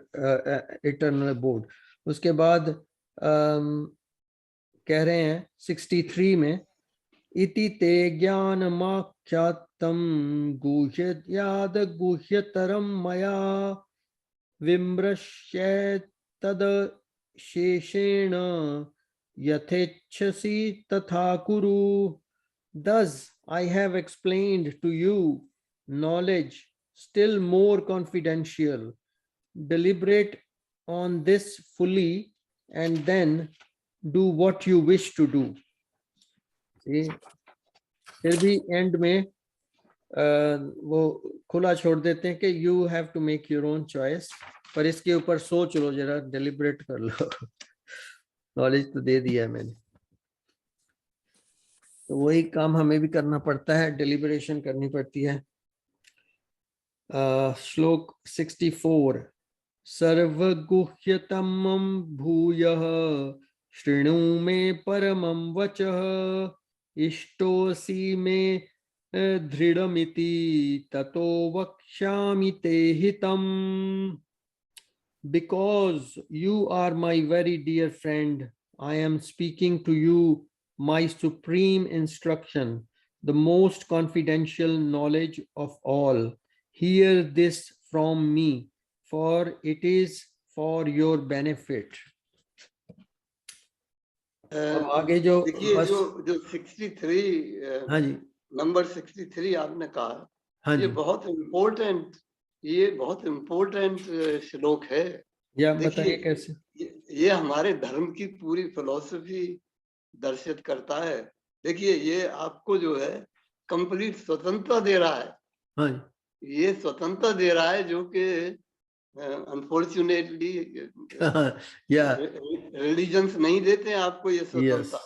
eternal abode। उसके बाद कह रहे हैं 63 में इति ते ज्ञानमाख्यातं गुह्यद्याद गुह्यतरं मया विमृश्येत् तद शेषेण यथेच्छसि तथा कुरु। Thus I have explained to you knowledge still more confidential. Deliberate on this fully and then do what you wish to do। फिर भी एंड में वो खुला छोड़ देते हैं कि you have to make your own choice, पर इसके ऊपर सोच लो जरा, डिलिब्रेट कर लो। नॉलेज तो दे दिया है मैंने, तो वही काम हमें भी करना पड़ता है, डिलिब्रेशन करनी पड़ती है। श्लोक 64 सर्वगुह्यतमं भूयः शृणु मे परमं वचः इष्टोऽसि मे दृढमिति ततो वक्ष्यामि ते हितम्। Because you are my very dear friend, I am speaking to you my supreme instruction, the most confidential knowledge of all. Hear this from me, for it is for your benefit। आगे जो देखिए जो 63 हाँ जी number 63 आपने कहा, हाँ ये जी बहुत इम्पोर्टेंट श्लोक है। बताइए कैसे। ये हमारे धर्म की पूरी फिलॉसफी दर्शित करता है। देखिए ये आपको जो है कंप्लीट स्वतंत्रता दे रहा है। हाँ जी, ये स्वतंत्रता दे रहा है जो कि अनफॉर्चुनेटली रिलीजन्स नहीं देते हैं आपको ये स्वतंत्रता।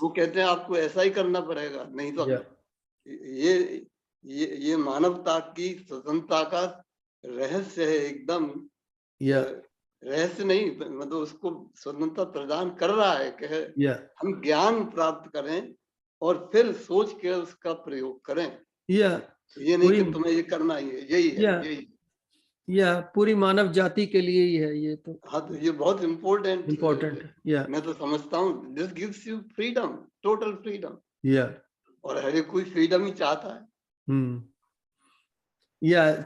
वो कहते हैं आपको ऐसा ही करना पड़ेगा, नहीं तो ये मानवता की स्वतंत्रता का रहस्य है एकदम। रहस्य नहीं, मतलब उसको स्वतंत्रता प्रदान कर रहा है कि हम ज्ञान प्राप्त करें और फिर सोच के उसका प्रयोग करें। ये नहीं कि तुम्हें ये करना ही है, यही है, यही पूरी मानव जाति के लिए ही है ये तो। हाँ, तो ये बहुत इम्पोर्टेंट है। मैं तो समझता हूँ this gives you freedom, total freedom. और हर कोई फ्रीडम ही चाहता है।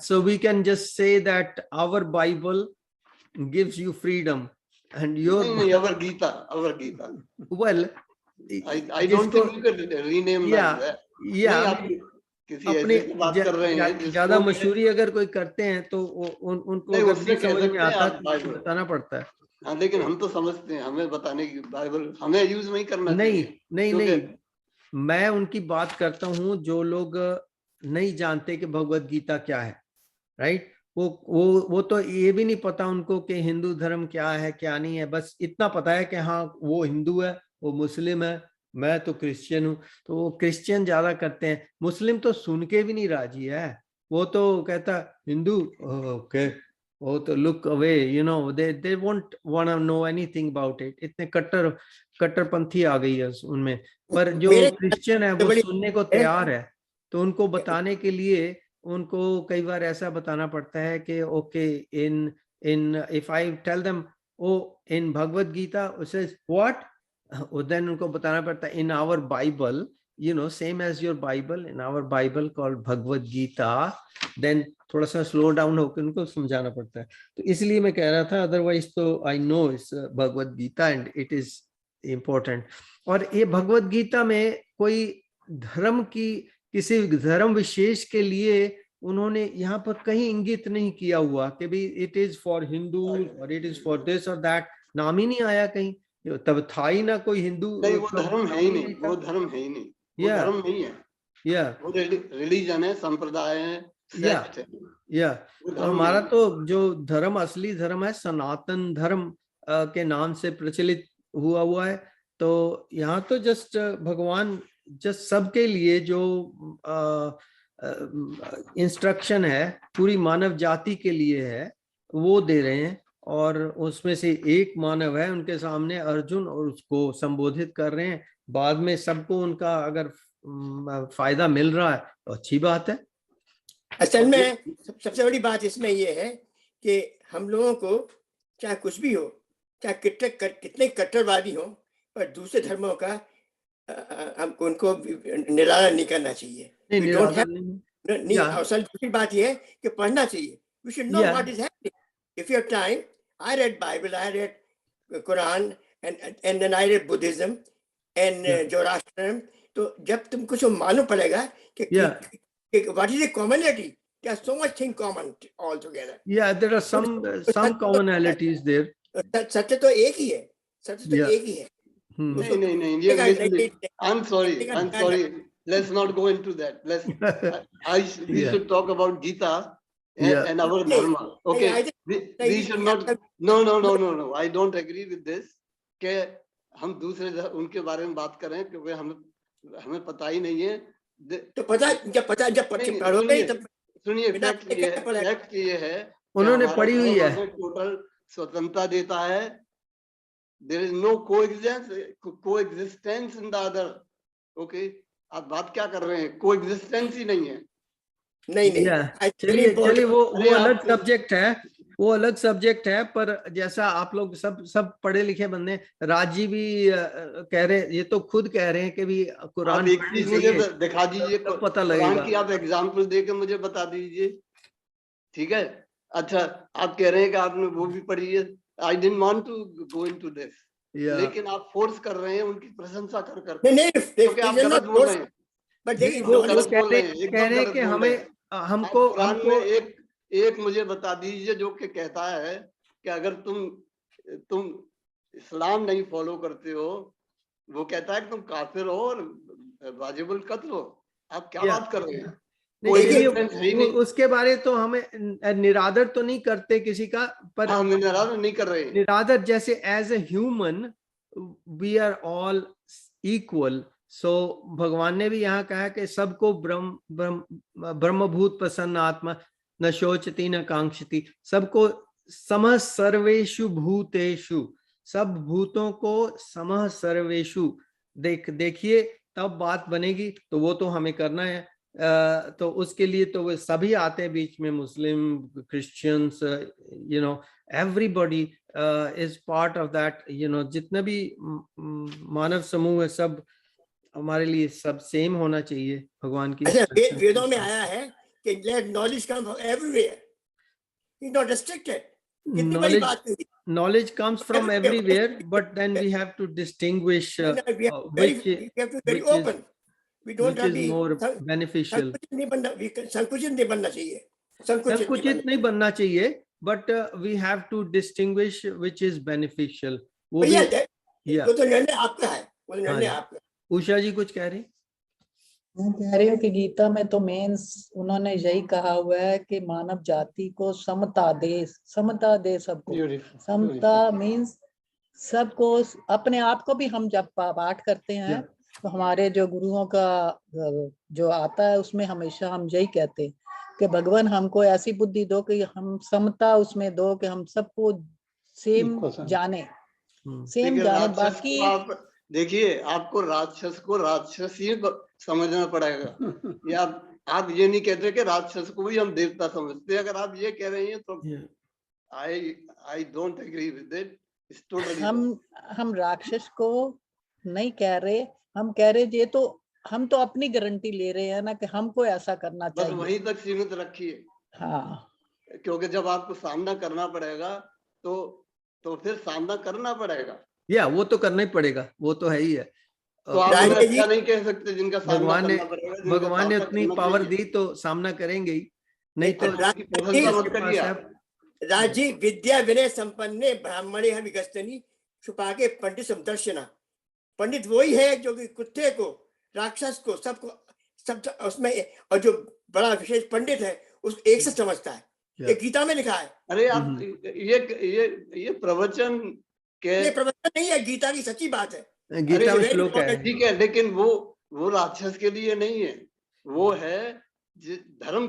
So we can just say that our Bible gives you freedom and your our Gita well I don't think you can rename that। अपने ज्यादा मशहूरी अगर कोई करते हैं तो उनको अगर नहीं समझ में आता तो बताना पड़ता है। हाँ, लेकिन हम तो समझते हैं, हमें बताने की बाइबल हमें यूज नहीं करना चाहिए। नहीं मैं उनकी बात करता हूँ जो लोग नहीं जानते कि भगवत गीता क्या है, राइट। वो तो ये भी नहीं पता उनको कि हिंदू धर्म क्या है क्या नहीं है, बस इतना पता है कि हाँ वो हिंदू है, वो मुस्लिम है, मैं तो क्रिश्चियन हूँ। तो वो क्रिश्चियन ज्यादा करते हैं, मुस्लिम तो सुन के भी नहीं राजी है। वो तो कहता हिंदू, ओके, वो तो look away, you know, they won't want to know anything about it. इतने कट्टरपंथी आ गई है उनमें। पर जो मेरे क्रिश्चियन है सबसे वो बड़ी सुनने को तैयार है। तो उनको बताने के लिए उनको कई बार ऐसा बताना पड़ता है कि okay, in if I tell them oh in Bhagavad Gita, उसे व्हाट, देन उनको बताना पड़ता है in our Bible, you know, same as your Bible, in our Bible called Bhagavad Gita, then थोड़ा सा स्लो डाउन होकर उनको समझाना पड़ता है। तो इसलिए मैं कह रहा था, अदरवाइज तो आई नो इस Bhagavad Gita and it is important. और ये भगवत गीता में कोई धर्म की, किसी धर्म विशेष के लिए उन्होंने यहाँ पर कहीं इंगित नहीं किया हुआ कि भी इट इज फॉर हिंदू और इट इज फॉर दिस और दैट, नाम ही नहीं आया कहीं। तब था ही ना कोई हिंदू, नहीं, वो धर्म है ही नहीं, वो धर्म है ही नहीं, वो धर्म नहीं है, वो रिलीजन है, संप्रदाय है, सेक्ट है। तो हमारा तो जो धर्म, असली धर्म है, सनातन धर्म के नाम से प्रचलित हुआ है। तो यहाँ तो जस्ट भगवान जस्ट सबके लिए जो इंस्ट्रक्शन है पूरी मानव जाति के लिए है वो दे रहे हैं। और उसमें से एक मानव है उनके सामने अर्जुन, और उसको संबोधित कर रहे हैं। बाद में सबको उनका अगर फायदा मिल रहा है तो अच्छी बात है। असल में सबसे बड़ी बात इसमें ये है कि हम लोगों को चाहे कुछ भी हो, चाहे कितने कट्टरवादी हो, पर दूसरे धर्मों का हमको उनको निरादर नहीं करना चाहिए। असल दूसरी बात ये है कि पढ़ना चाहिए। We should know what is happening. If you have time, I read Bible, I read Quran, and then I read Buddhism and Zoroastrianism. तो जब तुमको जो मालूम पड़ेगा कि what is the commonality? There are so much thing common all together. Yeah, there are some commonalities there. सत्य तो एक ही है, सत्य तो एक ही है। नहीं, ये I'm sorry. Let's not go into that. We should talk about Gita and our dharma. Okay, we should not. No. I don't agree with this. कि हम दूसरे उनके बारे में बात करें क्योंकि हमें पता ही नहीं है। तो जब पढ़ोगे तब सुनिए, फैक्ट ये है उन्होंने पढ़ी हुई है। टोटल स्वतंत्रता देता है। There is no coexistence in the other. Okay, आप बात क्या कर रहे हैं? कोएग्जिस्टेंस ही नहीं है। नहीं। चलिए वो अलग सब्जेक्ट है, वो अलग सब्जेक्ट है। पर जैसा आप लोग सब पढ़े लिखे बंदे, राजी भी कह रहे, ये तो खुद कह रहे हैं कि भी कुरान एक चीज मुझे दिखा दीजिए, पता लगेगा। कुरान की आप एग्जांपल देके मुझे बता दीजिए, ठीक है? अच्छा, आप कह रहे हैं कि आपने वो भी पढ़ी है। I didn't want to go into this. लेकिन आप फोर्स कर रहे हैं उनकी प्रशंसा कर नहीं, क्योंकि आप गलत बोल रहे हैं। वो कह रहे हैं कि हमको एक मुझे बता दीजिए जो कि कहता है कि अगर तुम इस्लाम नहीं फॉलो करते हो, वो कहता है कि तुम काफिर हो और वाजिबुल कत्ल हो। आप क्या बात कर रहे हैं? उसके बारे तो हमें निरादर तो नहीं करते किसी का, पर हम निरादर नहीं कर रहे। निरादर जैसे as a human we are all equal. So भगवान ने भी यहाँ कहा कि सबको ब्रह्मभूत प्रसन्न आत्मा न शोचती न कांक्षती, सबको समः सर्वेषु भूतेषु, सब भूतों को समः सर्वेषु देखिए तब बात बनेगी। तो वो तो हमें करना है। तो उसके लिए तो वो सभी आते हैं बीच में, Muslim, Christians, you know, everybody is part of that, you know, जितना भी मानव समूह है सब हमारे लिए सब सेम होना चाहिए भगवान की। वेदों में आया है कि let knowledge come from everywhere. It's not restricted. Knowledge comes from everywhere, but then we have to distinguish which is very open. We don't have to be more beneficial. संकुचित नहीं बनना चाहिए। संकुचित नहीं बनना चाहिए, but we have to distinguish which is beneficial. वो भी तो निर्णय आपका है, वो निर्णय आपका। उषा जी कुछ कह रही? मैं कह रही हूँ कि गीता में तो मेंस उन्होंने यही कहा हुआ है कि मानव जाति को समता दे सबको। समता मीन्स सबको, अपने आप को भी हम जब पाठ करते हैं तो हमारे जो गुरुओं का जो आता है उसमें हमेशा हम यही कहते हैं कि भगवान हमको ऐसी बुद्धि दो कि हम समता उसमें दो, कि हम सबको सेम Equal समझ। जाने, हम्म, सेम देखिए जाने। राक्षस बाकी को आप देखिए, आपको राक्षस को राक्षस ही समझना पड़ेगा। ये आप ये नहीं कहते कि राक्षस को भी हम देवता समझते हैं। अगर आप ये कह रहे हैं तो yeah. I don't agree with it. It's totally हम राक्षस को नहीं कह रहे, हम कह रहे ये तो हम तो अपनी गारंटी ले रहे हैं ना कि हमको ऐसा करना बस चाहिए। वहीं तक सीमित रखिए, हाँ, क्योंकि जब आपको सामना करना पड़ेगा तो फिर सामना करना पड़ेगा। या वो तो करना ही पड़ेगा, वो तो है ही है। तो आप उन्हें राजेश जी, अच्छा नहीं कह सकते जिनका सामना भगवान ने करना पड़ेगा, जिनका भगवान ने सामना उतनी करना पावर चाहिए। दी तो सामना करेंगे ही, नहीं तो उनकी प्रशंसा मत जिसके करिए पास है। आप। राजीव विद्या विनय संपन्ने ब्राह्मणे हम विगस्तनी छुपा के पंडित समदर्शना। पंडित वही है जो कि कुत्ते को, राक्षस को, सबको सब उसमें, और जो बड़ा विशेष पंडित है उस एक से समझता है। ये गीता में लिखा है। अरे आप ये प्रवचन के ये प्रवचन नहीं है, गीता की सच्ची बात है। गीता में very श्लोक है। important। ठीक है, लेकिन वो राक्षस के लिए नहीं है, वो है धर्म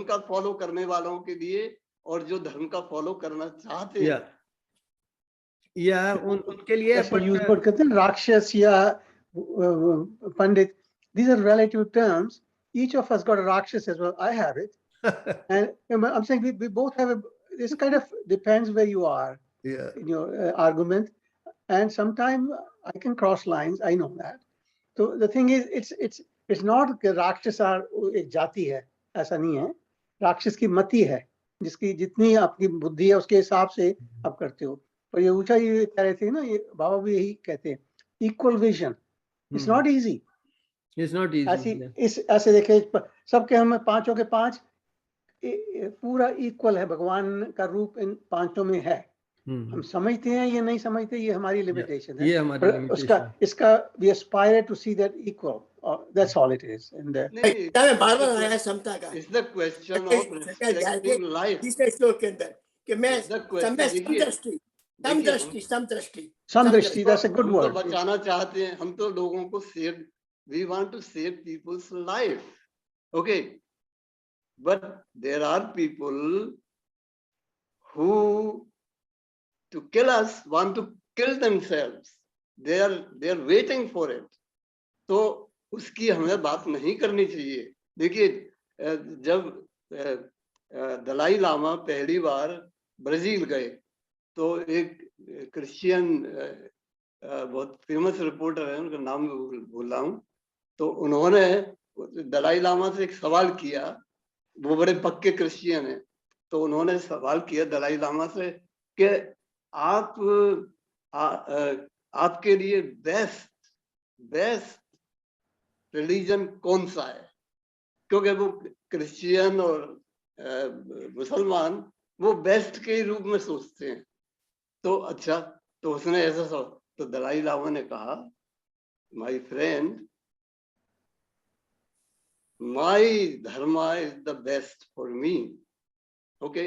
का फॉलो करने वालों के लिए, और जो धर्म का फॉलो करना चाहते हैं। या उनके लिए। जैसे यूज वर्ड कहते हैं राक्षस या पंडित, these are relative terms. Each of us got a Rakshas as well. I have it. And I'm saying we both have this kind of depends where you are in your argument. And sometimes I can cross lines. I know that. So the thing is, it's not कि राक्षस एक जाति है, ऐसा नहीं है। राक्षस की मति है, जिसकी जितनी आपकी बुद्धि है उसके हिसाब से आप करते हो। और ये ऊंचा ये कह रहे थे ना, ये बाबा भी यही कहते हैं, equal vision. It's not easy. It's not easy. ऐसे देखे सबके हम पांचों के पांच पूरा इक्वल है, भगवान का रूप इन पांचों में है। हम समझते हैं ये नहीं समझते, ये हमारी लिमिटेशन है। ये हमारी limitation है। इसका we aspire to see that equal. That's all it is. And Gita में बार-बार आया है समता का। It's the question of respecting life. तीसरे श्लोक के अंदर कि मैं समदृष्टि, that's a good हम तो word. बचाना चाहते हैं, हम तो लोगों को save, we want to save people's life. Okay, but there are people who to kill us want to kill themselves. They are waiting for it. तो उसकी हमें बात नहीं करनी चाहिए। देखिए, जब दलाई लामा पहली बार ब्राजील गए तो एक क्रिश्चियन बहुत फेमस रिपोर्टर है, उनका नाम भूल रहा हूँ, तो उन्होंने दलाई लामा से एक सवाल किया। वो बड़े पक्के क्रिश्चियन हैं, तो उन्होंने सवाल किया दलाई लामा से कि आपके लिए बेस्ट रिलीजन कौन सा है, क्योंकि वो क्रिश्चियन और मुसलमान वो बेस्ट के रूप में सोचते हैं। तो अच्छा, तो उसने ऐसा सोचा, तो दलाई लामा ने कहा, my friend, my Dharma is the best for me, okay,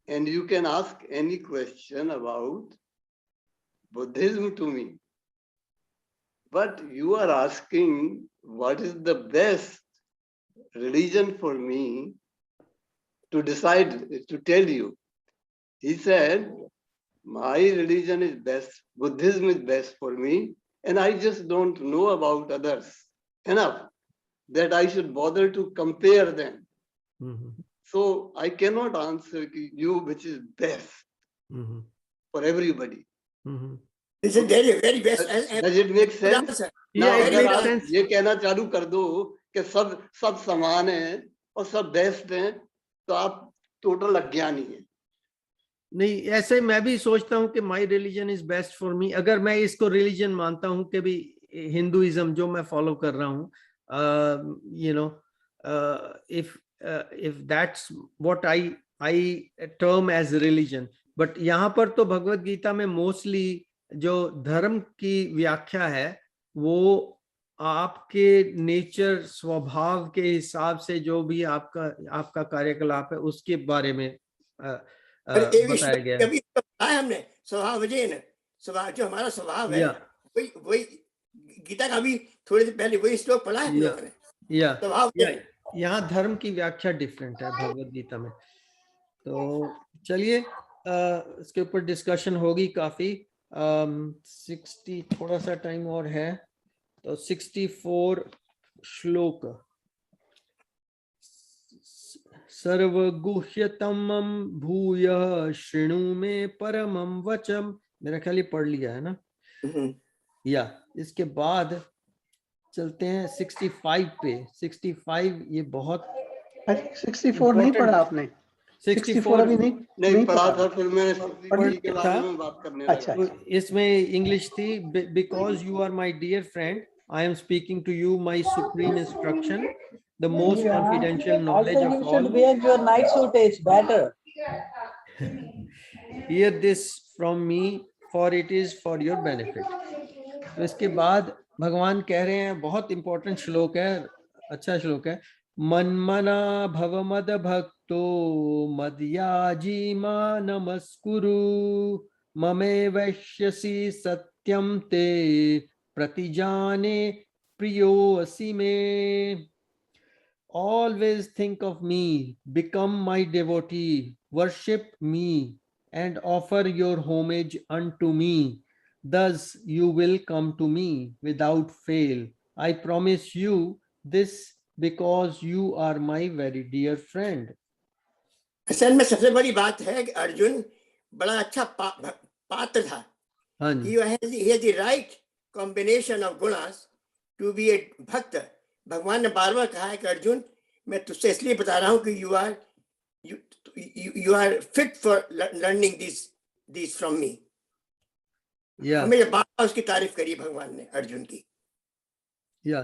and you can ask any question about Buddhism to me, but you are asking what is the best religion for me to decide, to tell you. He said, my religion is best, Buddhism is best for me, and I just don't know about others enough that I should bother to compare them. So I cannot answer you which is best for everybody. This is very best. Does it make sense? Yeah, it अगर makes आप sense. ये कहना चालू कर दो कि सब समान हैं और सब बेस्ट हैं, तो आप टोटल अज्ञानी हैं। नहीं, ऐसे मैं भी सोचता हूँ कि my religion is best for me. अगर मैं इसको रिलीजन मानता हूँ कि भी हिंदुइज्म जो मैं फॉलो कर रहा हूँ, you know, if that's what I term as religion, but यहाँ पर तो भगवत गीता में मोस्टली जो धर्म की व्याख्या है वो आपके नेचर, स्वभाव के हिसाब से जो भी आपका कार्यकलाप है उसके बारे में बताया गया है। कभी हमने स्वभाव जो हमारा स्वभाव है, वही गीता का भी थोड़ी देर पहले वही श्लोक पढ़ा है हम लोगों ने। या तो आप यहाँ धर्म की व्याख्या डिफरेंट है भगवत गीता में। तो चलिए इसके ऊपर डिस्कशन होगी काफी। 60 थोड़ा सा टाइम और है, तो 64 श्लोक। सर्वगुह्यतमं भूयः शृणु मे परमं वचम, मेरा ख्याल ये पढ़ लिया है ना। या इसके बाद चलते हैं 65 पे। 65 ये बहुत 64 नहीं पढ़ा आपने? 64 अभी नहीं पढ़ा पढ़ा। था, फिर मैंने पढ़ी के बारे था। में बात करने अच्छा, लगा। तो इसमें इंग्लिश थी, because you are my dear friend, I am speaking to you my supreme instruction, the most confidential knowledge Also, of you should all, wear your night suit. It's better. hear this from me for it is for your benefit। तो इसके बाद भगवान कह रहे हैं, बहुत important श्लोक है, अच्छा श्लोक है। मन्मना भव मद भक्तो मद्याजी मा नमस्कुरु ममे वैश्यसि सत्यम ते प्रतिजाने प्रियोऽसि मे। Always think of me, become my devotee, worship me, and offer your homage unto me. Thus you will come to me without fail. I promise you this because you are my very dear friend। असल में सबसे बड़ी बात है कि अर्जुन बड़ा अच्छा पात्र था। हाँ जी, he has the right combination of gunas to be a भक्त। भगवान ने बार बार कहा है कि अर्जुन मैं तुझसे इसलिए बता रहा हूँ कि you are fit for learning these from me। yeah, हमें बार बार उसकी तारीफ करी भगवान ने अर्जुन की। yeah।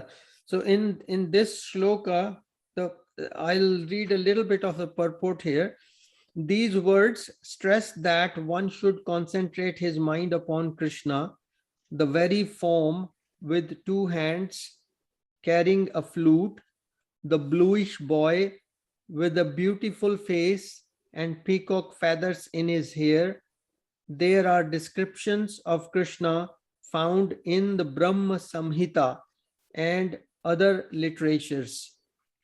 So in this shloka, I'll read a little bit of the purport here. These words stress that one should concentrate his mind upon Krishna, the very form with two hands carrying a flute, the bluish boy with a beautiful face and peacock feathers in his hair. There are descriptions of Krishna found in the Brahma Samhita and other literatures.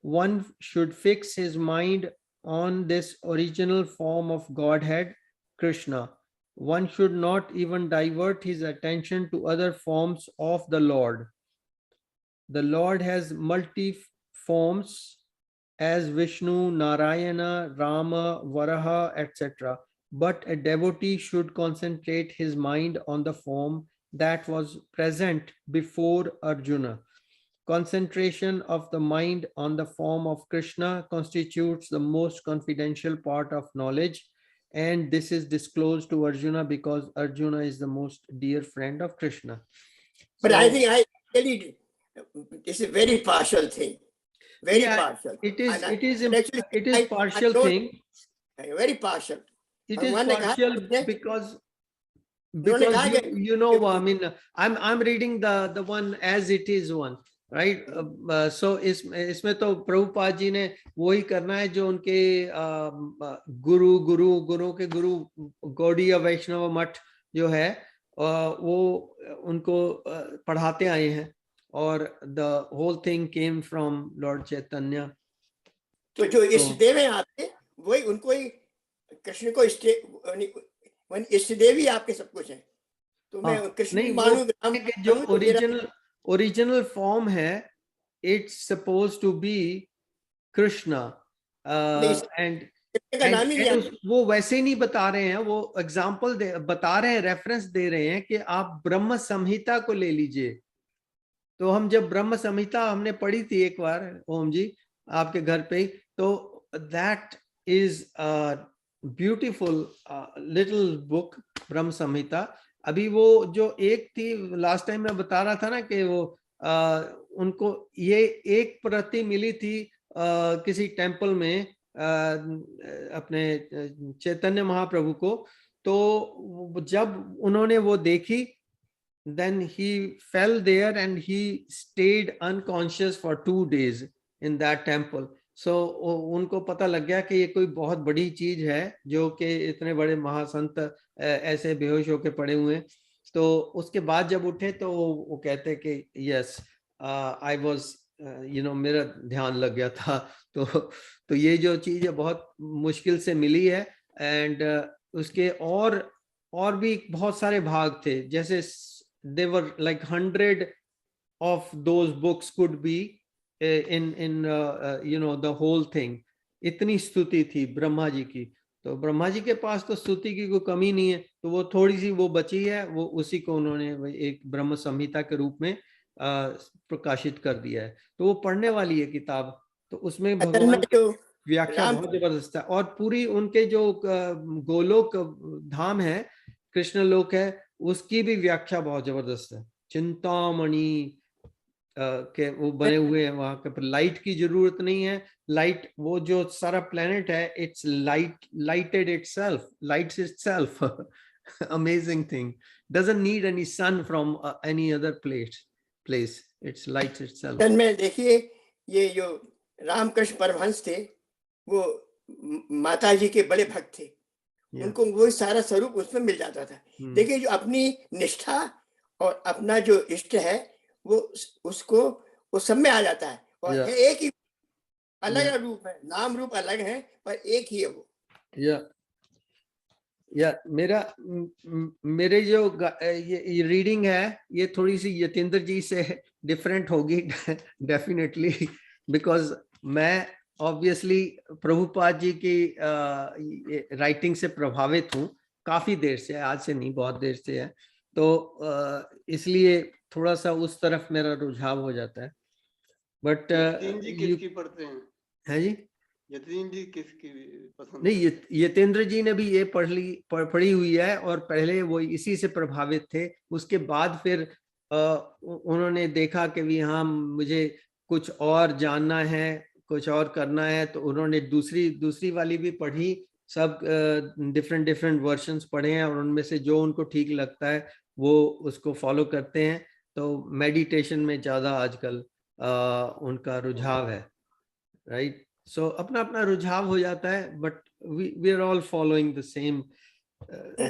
One should fix his mind on this original form of Godhead, Krishna. One should not even divert his attention to other forms of the Lord. The Lord has multi-forms as Vishnu, Narayana, Rama, Varaha, etc. But a devotee should concentrate his mind on the form that was present before Arjuna. Concentration of the mind on the form of Krishna constitutes the most confidential part of knowledge, and this is disclosed to Arjuna because Arjuna is the most dear friend of Krishna. But So, I think it's a very partial thing, very yeah, partial। it is actually, it is partial don't- thing. very partial। It is भगवान ने कहा partial उसने- because उन्होंने कहा you know, I mean, I'm reading the one as it is one, right? So इसमें तो प्रभुपाद जी ने वही करना है जो उनके गुरु के गुरु गौड़ीय वैष्णव मठ जो है वो उनको पढ़ाते आए हैं, और the whole thing came from Lord Chaitanya। तो जो इष्टदेव है आपके वही उनको ही कृष्ण को इष्टदेव ही आपके सब कुछ है। तो मैं कृष्ण नहीं, की वो मानूं कि जो ओरिजिनल फॉर्म है, it's suppose to be Krishna, and का नाम ही नहीं आता। वो वैसे ही नहीं बता रहे हैं, वो एग्जाम्पल बता रहे हैं, रेफरेंस दे रहे हैं कि आप ब्रह्म संहिता को ले लीजिए। तो हम जब ब्रह्म संहिता हमने पढ़ी थी एक बार ओम जी आपके घर पे, तो that is beautiful little book ब्रह्म संहिता। अभी वो जो एक थी लास्ट टाइम मैं बता रहा था ना कि वो उनको ये एक प्रति मिली थी किसी टेम्पल में अपने चैतन्य महाप्रभु को। तो जब उन्होंने वो देखी, then he fell there and he stayed unconscious for 2 days in that temple। So उनको पता लग गया कि ये कोई बहुत बड़ी चीज है जो कि इतने बड़े महासंत ऐसे बेहोश होके पड़े हुए हैं। तो उसके बाद जब उठे तो वो कहते कि यस आई वाज मेरा ध्यान लग गया था। तो ये जो चीज है बहुत मुश्किल से मिली है। एंड उसके और भी बहुत सारे भाग थे, जैसे देवर like 100 of those books could be in the whole thing। इतनी स्तुति थी ब्रह्मा जी की, तो ब्रह्मा जी के पास तो स्तुति की कोई कमी नहीं है, तो वो थोड़ी सी वो बची है, वो उसी को उन्होंने एक ब्रह्म संहिता के रूप में प्रकाशित कर दिया है। तो वो पढ़ने वाली है किताब। तो उसमें असल में भगवान की जो व्याख्या राम बहुत जबरदस्त है। और पूरी उनके जो गोलोक धाम है, कृष्ण लोक है, उसकी भी व्याख्या बहुत जबरदस्त है। चिंतामणि के वो बने हुए हैं, वहां पर लाइट की जरूरत नहीं है। लाइट, वो जो सारा प्लेनेट है, it's lighted itself, lights itself. Amazing thing, doesn't need any sun from any other place, it's lights itself. असल में देखिए, ये जो रामकृष्ण परमहंस थे, वो माता जी के बड़े भक्त थे। उनको वो सारा स्वरूप उसमें मिल जाता था। देखिए, जो अपनी निष्ठा और अपना जो इष्ट है, वो उसको वो सब में आ जाता है। और है एक ही, अलग अलग रूप है, नाम रूप अलग है, पर एक ही है वो। मेरे जो ये रीडिंग है, ये थोड़ी सी यतेंद्र जी से डिफरेंट होगी डेफिनेटली, बिकॉज मैं ऑब्वियसली प्रभुपाद जी की राइटिंग से प्रभावित हूँ काफी देर से, आज से नहीं, बहुत देर से है। तो इसलिए थोड़ा सा उस तरफ मेरा रुझाव हो जाता है। बट जी किसकी पढ़ते हैं? है जी, यतीन जी किसकी पसंद? नहीं, यतेंद्र जी ने भी ये पढ़ी हुई है, और पहले वो इसी से प्रभावित थे। उसके बाद फिर उन्होंने देखा कि भी हाँ, मुझे कुछ और जानना है, कुछ और करना है, तो उन्होंने दूसरी वाली भी पढ़ी। सब डिफरेंट वर्जन्स पढ़े हैं, और उनमें से जो उनको ठीक लगता है वो उसको फॉलो करते हैं। तो मेडिटेशन में ज्यादा आजकल उनका रुझाव है, राइट। सो अपना अपना रुझाव हो जाता है, but we are all following the same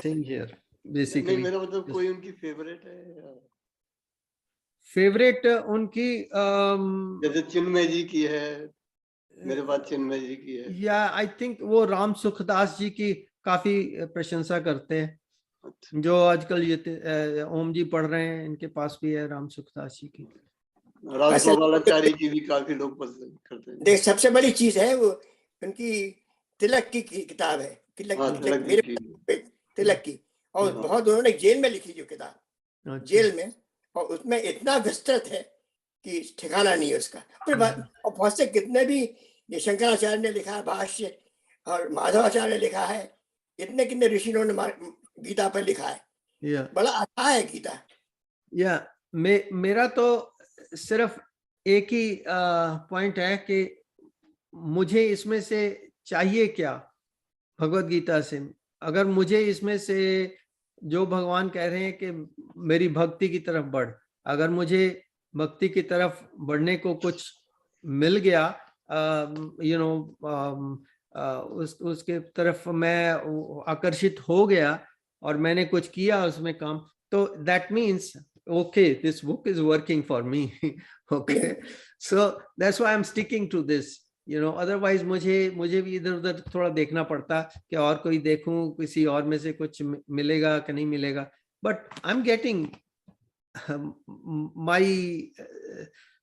thing here basically. नहीं, मेरा मतलब कोई उनकी फेवरेट है? फेवरेट उनकी जैसे चिन्मय जी की है, मेरे पास चिन्मय जी की है। या आई थिंक वो राम सुखदास जी की काफी प्रशंसा करते हैं। अच्छा। जो आजकल ये ओम जी पढ़ रहे हैं, इनके पास भी है राम सुखदास जी की। राजगोपालाचारी की भी काफी लोग पसंद करते हैं। देख, सबसे बड़ी चीज है वो उनकी तिलक की किताब है। तिलक मेरे तिलक की, और बहुत उन्होंने जेल में लिखी जो किताब, जेल में, और उसमें इतना विस्तृत है कि ठिकाना नहीं है उसका। और बहुत से कितने भी, ये शंकराचार्य ने लिखा है भाष्य, और माधवाचार्य ने लिखा है, इतने कितने ऋषि ने गीता पर लिखा है। बड़ा अच्छा है गीता। मेरा तो सिर्फ एक ही पॉइंट है कि मुझे इसमें से चाहिए क्या भगवत गीता से। अगर मुझे इसमें से जो भगवान कह रहे हैं कि मेरी भक्ति की तरफ बढ़, अगर मुझे भक्ति की तरफ बढ़ने को कुछ मिल गया, उसके तरफ मैं आकर्षित हो गया और मैंने कुछ किया उसमें काम, तो that means okay, this book is working for me। okay, so that's why I'm sticking to this, otherwise मुझे भी इधर उधर थोड़ा देखना पड़ता कि और कोई देखूं, किसी और में से कुछ मिलेगा कि नहीं मिलेगा। but I'm getting my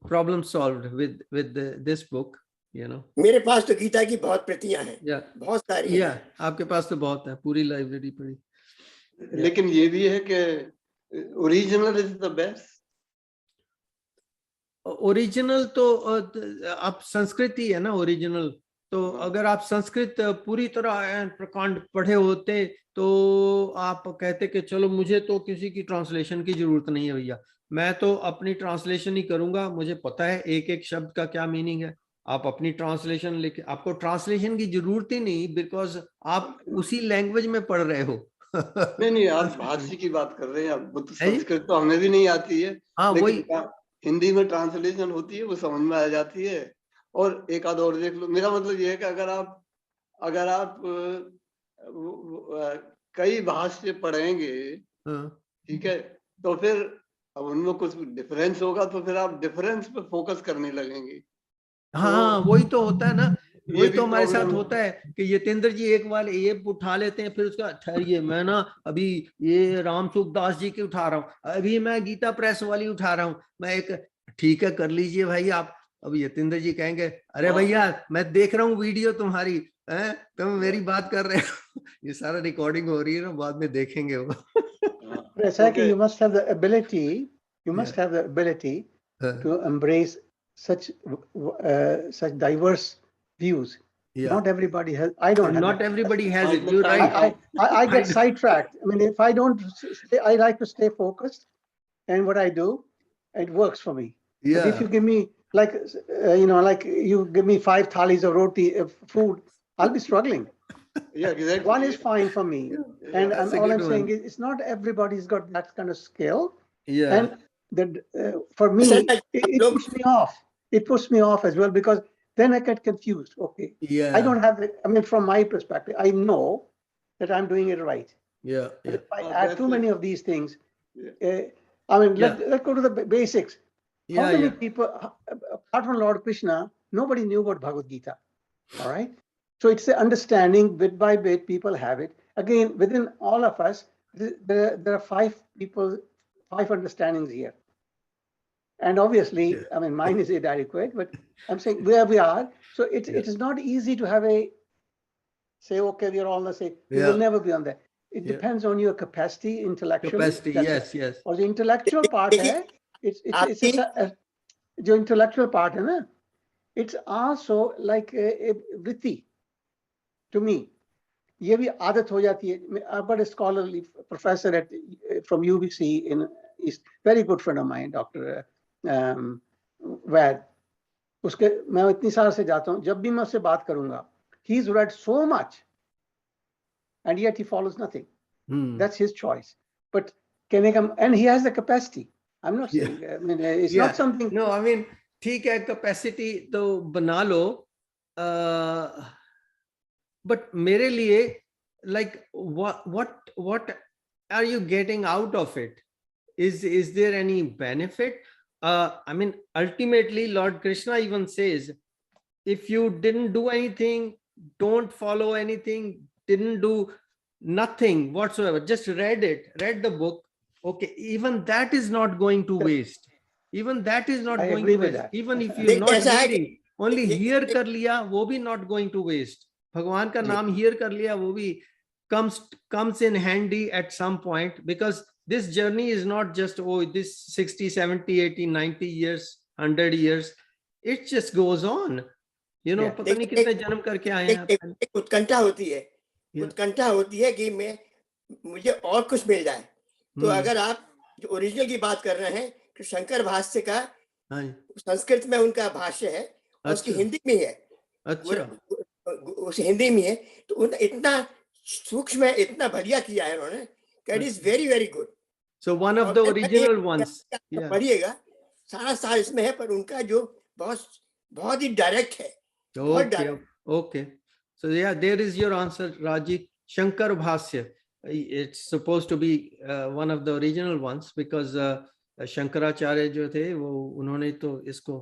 problem solved with this book, मेरे पास तो गीता की बहुत प्रतियां हैं, बहुत सारी हैं। आपके पास तो बहुत है, पूरी लाइब्रेरी पड़ी। लेकिन ये भी है कि original is the best. Original तो आप संस्कृति है ना ओरिजिनल, तो अगर आप संस्कृत पूरी तरह प्रकांड पढ़े होते तो आप कहते कि चलो मुझे तो किसी की ट्रांसलेशन की जरूरत नहीं है भैया, मैं तो अपनी ट्रांसलेशन ही करूंगा, मुझे पता है एक एक शब्द का क्या मीनिंग है। आप अपनी ट्रांसलेशन लिखे, आपको ट्रांसलेशन की जरूरत ही नहीं, बिकॉज आप उसी लैंग्वेज में पढ़ रहे हो। नहीं, आप भाषी की बात कर रहे हैं। अब तो संस्कृत तो हमें भी नहीं आती है, लेकिन हिंदी में ट्रांसलेशन होती है, वो समझ में आ जाती है। और एक आध और देख लो। मेरा मतलब ये है कि अगर आप कई भाष्य पढ़ेंगे ठीक है, तो फिर अब उनमें कुछ डिफरेंस होगा तो फिर आप डिफरेंस पे फोकस करने लगेंगे। हाँ, वही तो होता है ना, ये वही भी तो हमारे साथ प्रॉब्लम होता है कि यतेंद्र जी एक बार ये उठा लेते हैं, फिर उसका ठहरिए मैं ना अभी ये राम सुखदास जी की उठा रहा हूँ, अभी मैं गीता प्रेस वाली उठा रहा हूँ, मैं एक ठीक है कर लीजिए भाई आप। अब यतेंद्र जी कहेंगे अरे हाँ। भैया मैं देख रहा हूँ वीडियो तुम्हारी, हैं तुम मेरी बात कर रहे हो ये सारा रिकॉर्डिंग हो रही है ना, बाद में देखेंगे वो But ऐसा है कि क्योंकि you must have the ability, you must have the ability to embrace such such diverse views. yeah, Not everybody has. I don't have not that. everybody has हाँ, it, इसमें you're time right. I I get know. sidetracked. I mean, if I don't stay, I like to stay focused, and what I do, it works for me. But if Yeah, you give me like like you give me 5 thalis of roti food, I'll be struggling. yeah, exactly. One is fine for me, and that's a all good I'm saying one. is it's not everybody's got that kind of skill. Yeah, And that for me, ऐसा है, it लोग puts me off. It puts me off as well because then I get confused. Okay, I yeah, don't have the. I mean, from my perspective, I know that I'm doing it right. yeah, But yeah, if I Oh, add that's too it. many of these things, Yeah. I mean, yeah, let's go to the basics. How yeah, many yeah. people, apart from Lord Krishna, nobody knew about Bhagavad Gita? All right. So it's the understanding bit by bit, people have it. Again, within all of us, there are 5 people, 5 understandings here. And obviously, I mean, mine is inadequate, but I'm saying where we are. So it Yeah. is not easy to have say, okay, we are all the same. We will Yeah. never be on that. It Yeah. depends on your capacity intellectually. Capacity, That's yes, yes. और जो intellectual part देखिए, है, it's आपकी जो intellectual part है ना, it's also like a vritti to me. ये भी आदत हो जाती है. I've got a scholarly professor from UBC in East, very good friend of mine, Dr. Vaid. उसके मैं इतनी साल से जाता हूँ, जब भी मैं उससे बात करूंगा, he's read so much and yet he follows nothing. That's his choice. But can he come? And he has the capacity. I'm not saying. I mean, it's Yeah. not something. No, I mean, ठीक है, capacity तो बना लो, but मेरे लिए, like, what are you getting out of it? Is there any benefit? I mean, ultimately, Lord Krishna even says, if you didn't do anything, don't follow anything, didn't do nothing whatsoever, just read the book, okay, even that is not going to waste. Even that is not I going agree to with waste. that. Even if you're देखिए, not ऐसा है कि hearing, only ये- hear कर लिया, वो भी not going to waste. भगवान का नाम hear कर लिया, वो भी comes in handy at some point, because this journey is not just, oh, this 60, 70, 80, 90 years, 100 years. It just goes on. You know, Yeah. पता नहीं कितने जन्म करके आए हैं आप. एक उत्कंठा होती है, Yeah. उत्कंठा होती है कि मुझे और कुछ मिल जाए. तो अगर आप जो ओरिजिनल की बात कर रहे हैं, तो शंकर भाष्य का संस्कृत में उनका भाष्य है और उसकी अच्छा. हिंदी में है. उस हिंदी में है, तो इतना सूक्ष्म है, इतना बढ़िया किया है उन्होंने. That is very very good. So one of the original ones. Yeah. पढ़िएगा, सारा सार इसमें है, पर उनका जो बहुत ही डायरेक्ट है. Okay. Okay. So yeah, there is your answer, Raji. Shankar Bhasya. It's supposed to be one of the original ones, because Shankaracharya जो थे वो उन्होंने तो इसको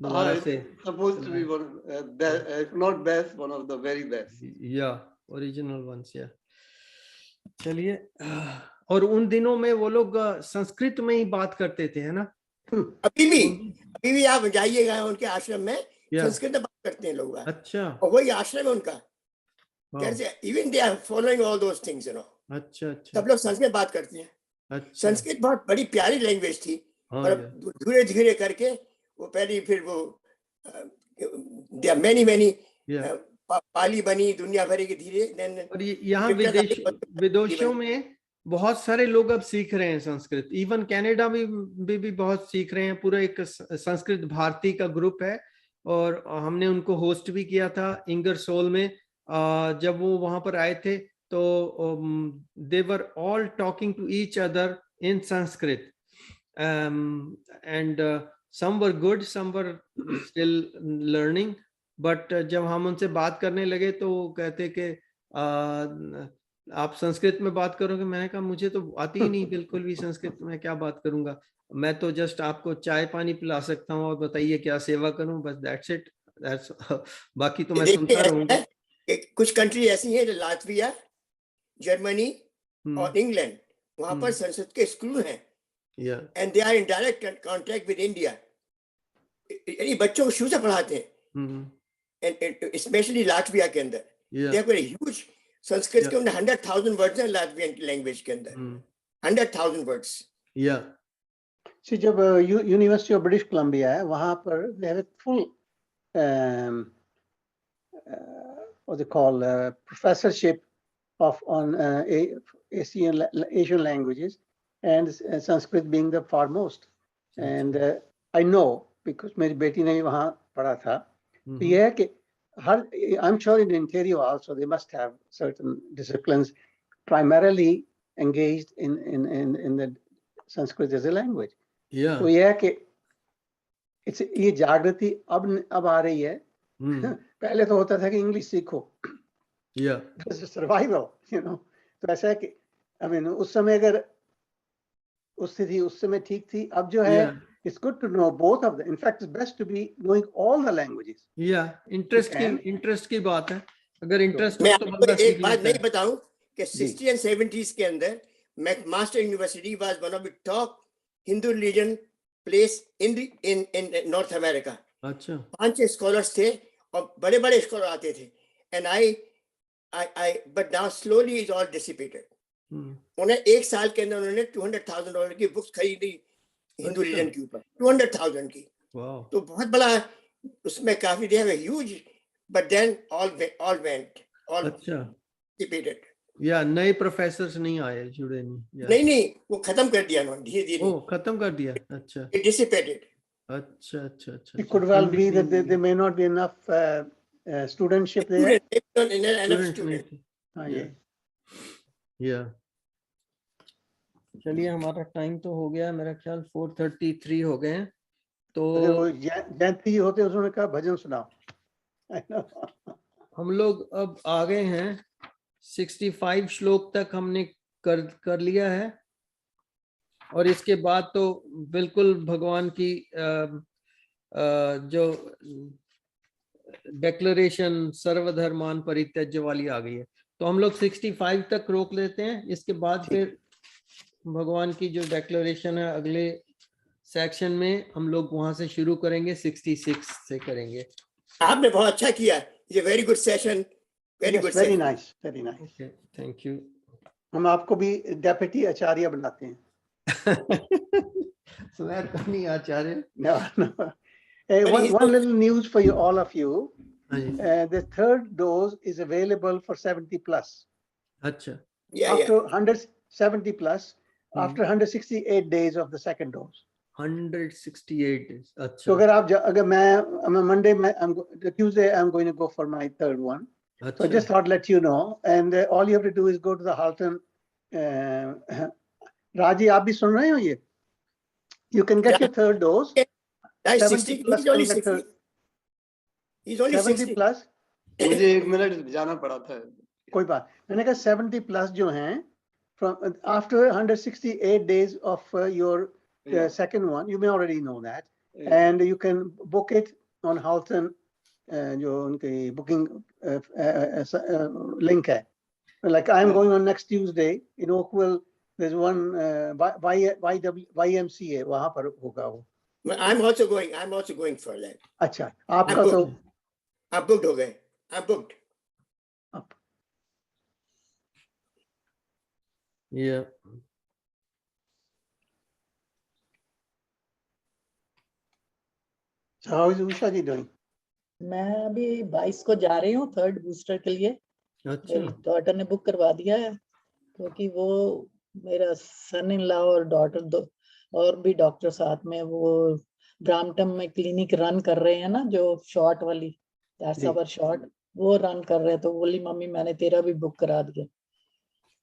दोबारा से. Supposed to be one, if not best, one of the very best. Yeah, original ones. Yeah. चलिए, और उन दिनों में वो लोग संस्कृत में ही बात करते थे, है ना? अभी भी आप जाइएगा उनके आश्रम में, संस्कृत में बात करते हैं लोग. अच्छा. और वही आश्रम है उनका. Even they are following all those things, you know. अच्छा अच्छा. सब लोग संस्कृत में बात करते हैं. अच्छा. संस्कृत बहुत बड़ी प्यारी लैंग्वेज थी, पर धीरे धीरे करके वो पहली, फिर वो मैनी पाली बनी दुनिया भर की धीरे. और यहाँ विदेशों में बहुत सारे लोग अब सीख रहे हैं संस्कृत. इवन कनाडा में भी बहुत सीख रहे हैं. पूरा एक संस्कृत भारती का ग्रुप है, और हमने उनको होस्ट भी किया था इंगरसोल में. जब वो वहां पर आए थे तो they were all talking to each other in Sanskrit, and some were good, some were still learning. But जब हम उनसे बात करने लगे तो वो कहते कि आप संस्कृत में बात करोगे? मैंने कहा मुझे तो आती ही नहीं बिल्कुल भी संस्कृत में, क्या बात करूंगा। मैं तो जस्ट आपको चाय पानी पिला सकता हूँ और बताइए क्या सेवा करूं, बस दैट्स इट। दैट्स बाकी तो मैं देखिए सुनता ऐसा रहूंगा। है कि कुछ कंट्री ऐसी है जो लातविया, जर्मनी और इंग्लैंड, वहां पर संस्कृत के स्कूल हैं या and they are in direct contact with India. यानी बच्चों को शुरू से पढ़ाते हैं, एंड स्पेशली लातविया के अंदर दे हैव अ ह्यूज संस्कृत के अंदर 100,000 वर्ड्स हैं लातवियन लैंग्वेज के अंदर, 100,000 वर्ड्स। या See, जब यूनिवर्सिटी ऑफ ब्रिटिश कोलंबिया है वहां पर they have a full what they call professorship of on Asian languages, and Sanskrit being the foremost. And I know because मेरी बेटी ने भी वहाँ पढ़ा था, तो ये है कि हर I'm sure in Ontario also they must have certain disciplines primarily engaged in the Sanskrit as a language. या तो ये है कि ये जागृति अब आ रही है। पहले तो होता था कि इंग्लिश सीखो, या सर्वाइवल, तो ऐसा है कि आई मीन उस समय अगर उस स्थिति उस समय ठीक थी, अब जो है it's good to know both of the, in fact it's best to be knowing all the languages. या इंटरेस्ट की बात है, अगर इंटरेस्ट हो मैं तो आपको बंदा सीख एक बात लेता नहीं है। बताऊं कि 60 एंड 70s के अंदर McMaster university was one of the top Hindu religion place in north America. अच्छा 5 स्कॉलर्स थे और बड़े बड़े स्कॉलर आते थे, and I but now slowly is all dissipated. उन्हें एक साल के अंदर उन्होंने $200,000 की बुक्स खरीदी हिंदू रिलीजन के ऊपर, 200,000 की। वाह तो बहुत बड़ा उसमें काफी they have a huge, but then all went अच्छा डिसिपेटेड। या नए प्रोफेसर्स नहीं आए, जुड़े नहीं। नहीं वो खत्म कर दिया उन्होंने धीरे धीरे, ओ खत्म कर दिया। अच्छा इट डिसिपेटेड। अच्छा अच्छा अच्छा It could well be that there may not be enough studentship there. Students नहीं थे। हाँ, ये या चलिए हमारा टाइम तो हो गया, मेरा ख्याल 4:33 हो गए हैं। तो अगर वो जयंती जी होते उन्होंने कहा भजन सुनाओ। हम लोग अब आ गए हैं 65 श्लोक तक हमने कर लिया है, और इसके बाद तो बिल्कुल भगवान की जो डेक्लरेशन सर्वधर्मान परित्यज्य वाली आ गई है, तो हम लोग 65 तक रोक लेते हैं। इसके बाद फिर भगवान की जो डेक्लरेशन है अगले सेक्शन में हम लोग वहां से शुरू करेंगे, 66 से करेंगे। आपने बहुत अच्छा किया, ये very good session, very good very session. Nice, very nice. Okay thank you. हम आपको भी डेप्यूटी आचार्य बनाते हैं। स्वैर करनी आचार्य। No, no. Hey, one little news for you, all of you. The third dose is available for 70 plus. अच्छा After 170 plus, after 168 days of the second dose. 168 days. अच्छा So अगर मैं Monday, Tuesday, I'm going to go for my third one. So I just thought let you know, and all you have to do is go to the Halton. Raji, आप भी सुन रहे हो ये? You can get your third dose. 70 plus. He's only 60. He's only 70 60 plus. मुझे 1 minute जाना पड़ा था। कोई बात, मैंने कहा 70 plus जो हैं, from after 168 days of your second one, you may already know that, and you can book it on Halton, जो उनकी booking link है. Like I'm going on next Tuesday in Oakville. There's one YMCA, वहाँ पर होगा वो. I'm also going for that. अच्छा, आपका तो आप booked हो गए, I'm booked. Yeah. So how is Usha ji doing? मैं अभी 22 को जा रही हूँ थर्ड बूस्टर के लिए। अच्छा मेरी डॉटर ने बुक करवा दिया है, क्योंकि वो मेरा सन इन लॉ और डॉटर दो और भी डॉक्टर साथ में वो ब्राम्पटन में क्लिनिक रन कर रहे हैं ना, जो शॉर्ट वाली, दैट्स आवर शॉर्ट, वो रन कर रहे हैं। तो बोली मम्मी मैंने तेरा भी बुक करा दिया,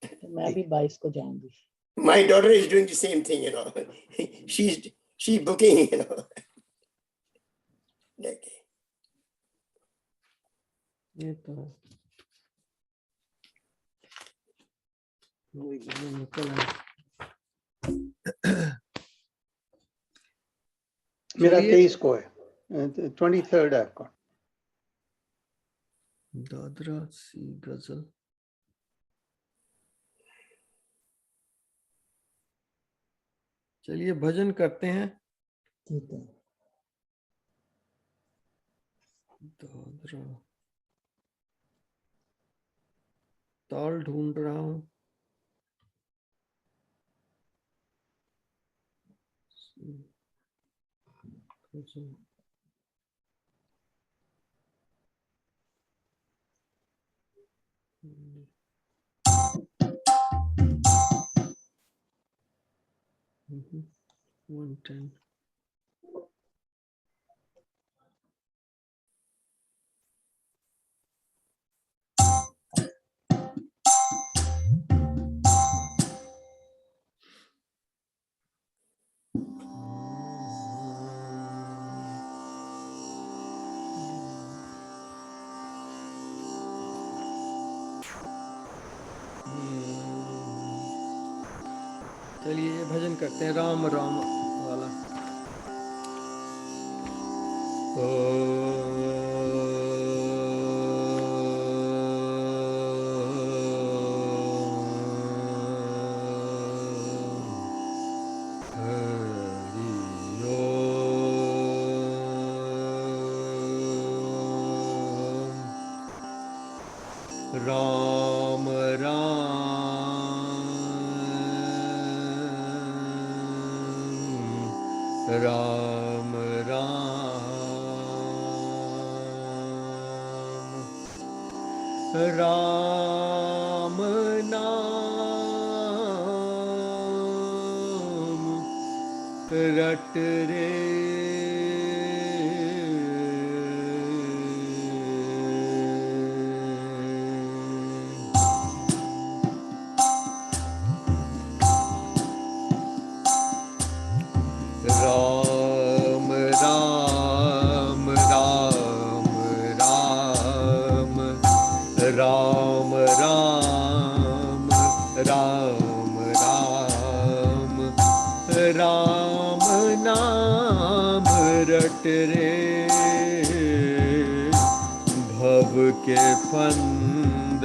तो मैं भी 22 को जाऊंगी। My daughter is doing the same thing, you know. She's booking, you know. ये तो है। निकल आए। मेरा चलिए। 23 को है, 23rd है आपका। दादरा सी गजल। चलिए भजन करते हैं। ठीक है। दादरा ताल ढूंढ रहा हूँ। गजल। Mhm. 110. चलिए ये भजन करते हैं, राम राम वाला। राम राम राम राम नाम रट रे राम राम राम राम राम राम राम राम राम नाम रट रे भव के फंद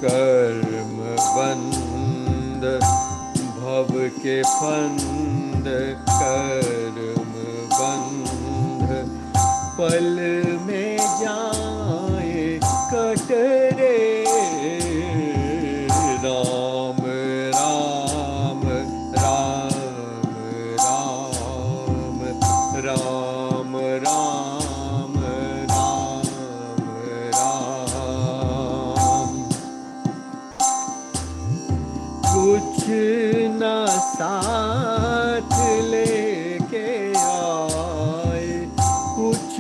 कर्म बंद भव के फंद कर्म बंध पल में जाए कट रे राम राम राम राम राम राम राम राम कुछ न साथ लेके आए कुछ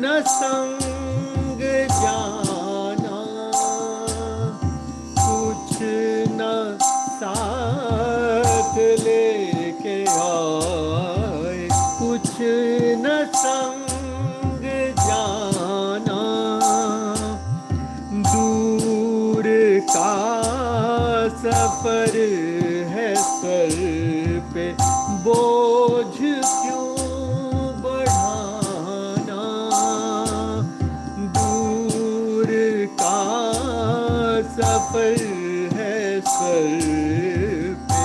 न संग जाना कुछ न साथ लेके आए कुछ न संग जाना दूर का सफर है सर पे बोझ क्यों बढ़ाना दूर का सफर है सर पे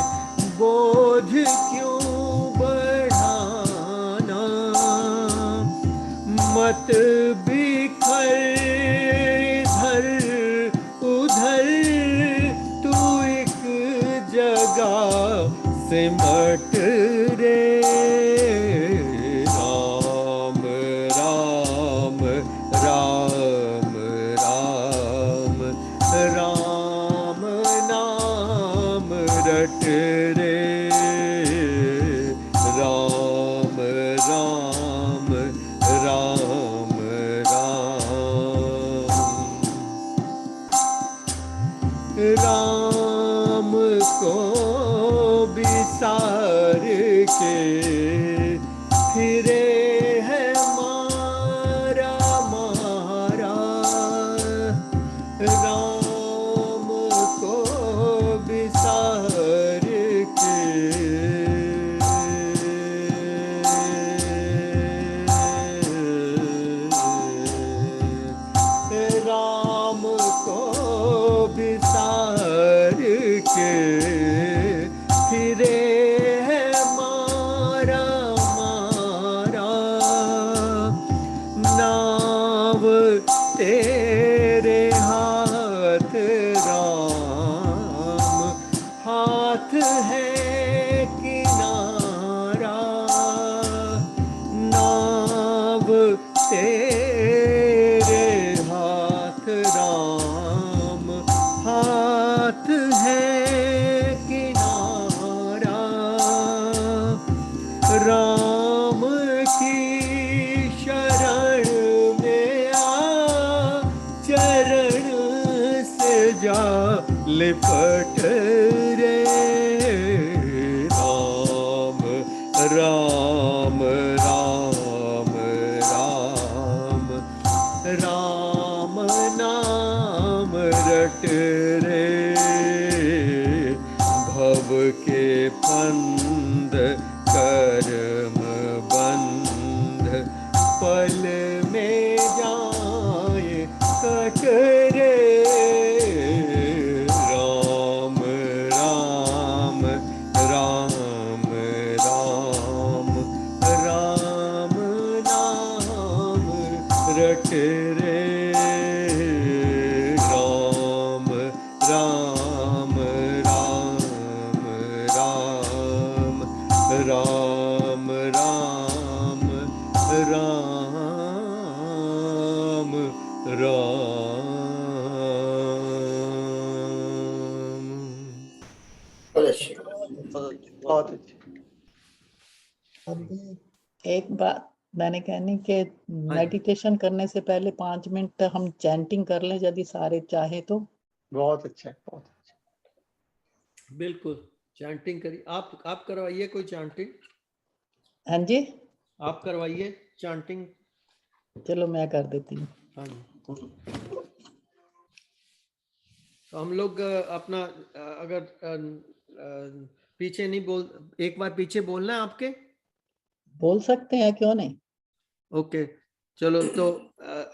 बोझ क्यों बढ़ाना मत बिखर इधर उधर तू एक जगह सिमट रे राम राम राम राम राम नाम रट रे राम राम राम राम को बिसार के फिरे है मारा मारा राम को बिसार किनारा, नाव तेरे हाथ राम, हाथ है किनारा, राम की शरण में आ, चरण से जा लिपट रे, राम राम राम राम, राम नाम रट रे, भव के फंद कर्म बंध, पल में जाए कट रे, राम राम राम राम, राम नाम रट रे, राम राम राम राम, राम राम राम राम। बहुत अच्छे। बहुत अच्छे। अभी एक बात मैंने कहनी कि मेडिटेशन करने से पहले 5 मिनट हम चैंटिंग कर लें यदि सारे चाहे तो। बहुत अच्छा है, बहुत अच्छा। बिल्कुल चैंटिंग करिए, आप करवाइए कोई चैंटिंग, हाँ जी, आप करवाइए चैंटिंग। चलो मैं कर देती हूँ। हाँ जी, तो हम लोग अपना अगर पीछे नहीं बोल, एक बार पीछे बोलना है आपके। बोल सकते हैं, क्यों नहीं। ओके चलो, तो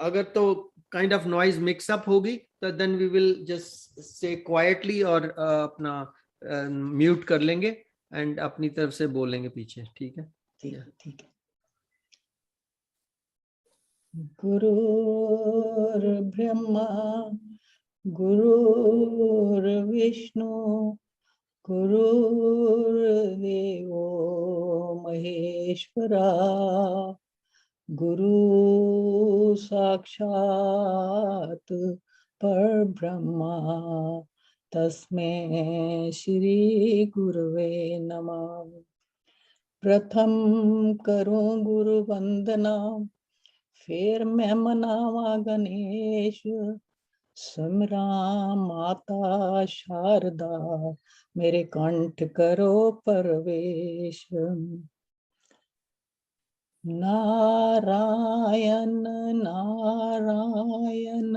अगर तो kind of noise mix up होगी तो then we will just say quietly और अपना म्यूट कर लेंगे एंड अपनी तरफ से बोलेंगे पीछे, ठीक है। ठीक है, ठीक है। गुरुर्ब्रह्मा गुरुर्विष्णु गुरुर्देवो महेश्वरा, गुरु साक्षात् परब्रह्मा, तस्मै श्री गुरुवे नमः। प्रथम करूं गुरु वंदना, फिर मैं मनावा गणेश, सिमरा माता शारदा, मेरे कंठ करो प्रवेश। नारायण नारायण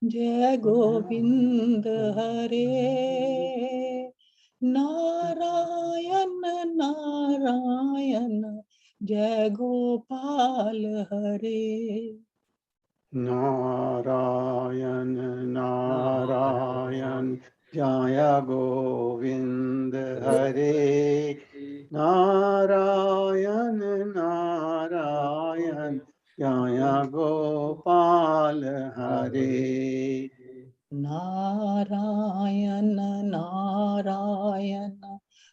जय गोविंद हरे, नारायण नारायण जय गोपाल हरे। नारायण नारायण जय गोविंद हरे, नारायण नारायण जय गोपाल हरे, नारायण नारायण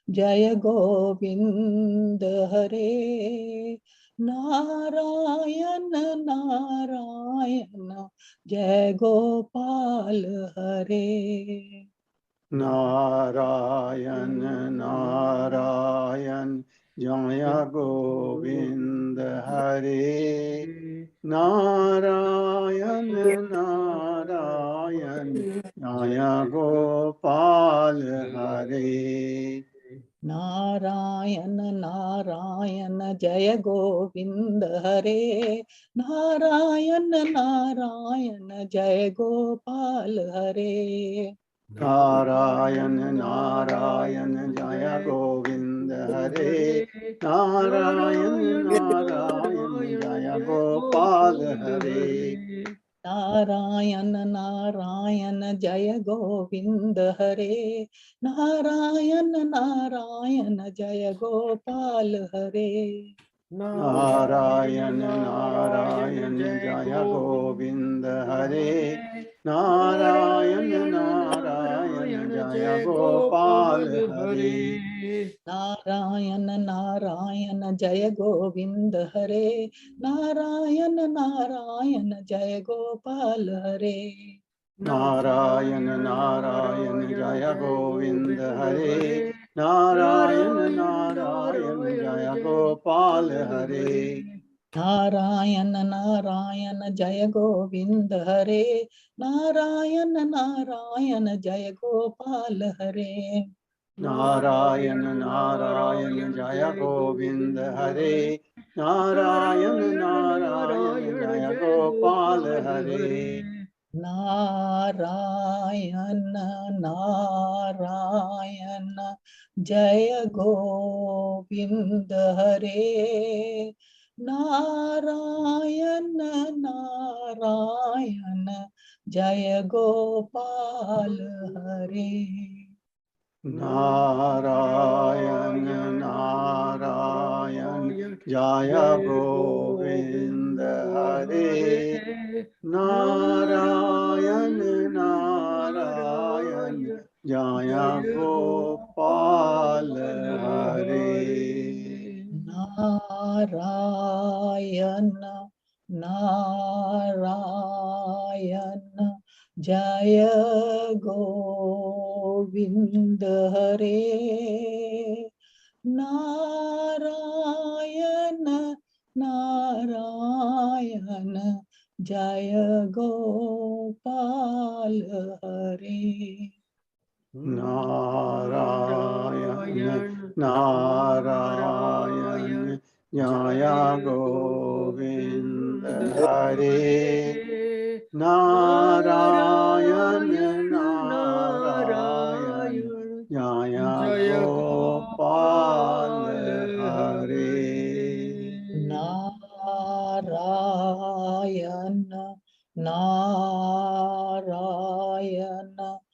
जय गोविंद हरे, नारायण नारायण जय गोपाल हरे। नारायण नारायण जय गोविंद हरे, नारायण नारायण जय गोपाल हरे, नारायण नारायण जय गोविंद हरे, नारायण नारायण जय गोपाल हरे। नारायण नारायण जय गोविंद हरे, नारायण नारायण जय गोपाल हरे, नारायण नारायण जय गोविंद हरे, नारायण नारायण जय गोपाल हरे। नारायण नारायण जय गोविंद हरे, नारायण नारायण जय गोपाल हरे। नारायण नारायण जय गोविंद हरे, नारायण नारायण जय गोपाल हरे। नारायण नारायण जय गोविंद हरे, नारायण नारायण जय गोपाल हरे। नारायण नारायण जय गोविंद हरे, नारायण नारायण जय गोपाल हरे। नारायण नारायण जय गोविंद हरे, नारायण नारायण जय गोपाल हरे। नारायण नारायण जय गोविंद हरे, नारायण नारायण जय गोपाल हरे। नारायण नारायण जय गोविंद हरे, नारायण नारायण जय गोपाल हरे। नारायण नारायण जय गोविंद हरे, नारायण नारायण जय गोपाल हरे। नारायण नारायण जय गोविंद हरे, नारायण नारायण जय गोपाल हरे। नारायण नारायण जय गोविंद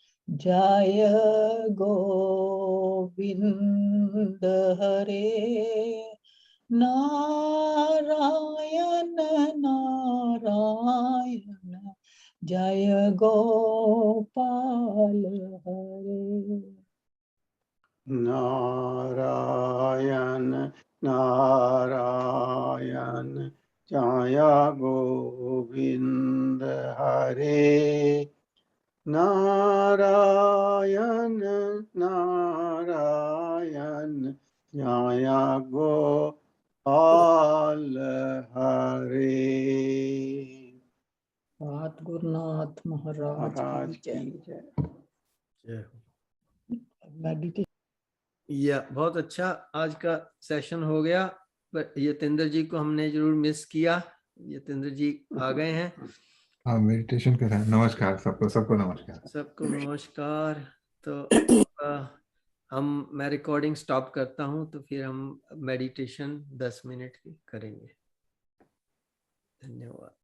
हरे, नारायण नारायण जय गोपाल हरे। नारायण नारायण जय गोविंद हरे, नारायण नारायण जय गोपाल हरे। बात गुरुनाथ महाराज महाराज की जय। की जय। जय हो। मेडिटेशन या बहुत अच्छा आज का सेशन हो गया, पर यतेंद्र जी को हमने जरूर मिस किया। यतेंद्र जी आ गए हैं। हाँ मेडिटेशन कर रहे हैं। नमस्कार सबको, सबको नमस्कार। सबको नमस्कार। तो मैं रिकॉर्डिंग स्टॉप करता हूं, तो फिर हम मेडिटेशन 10 मिनट की करेंगे। धन्यवाद।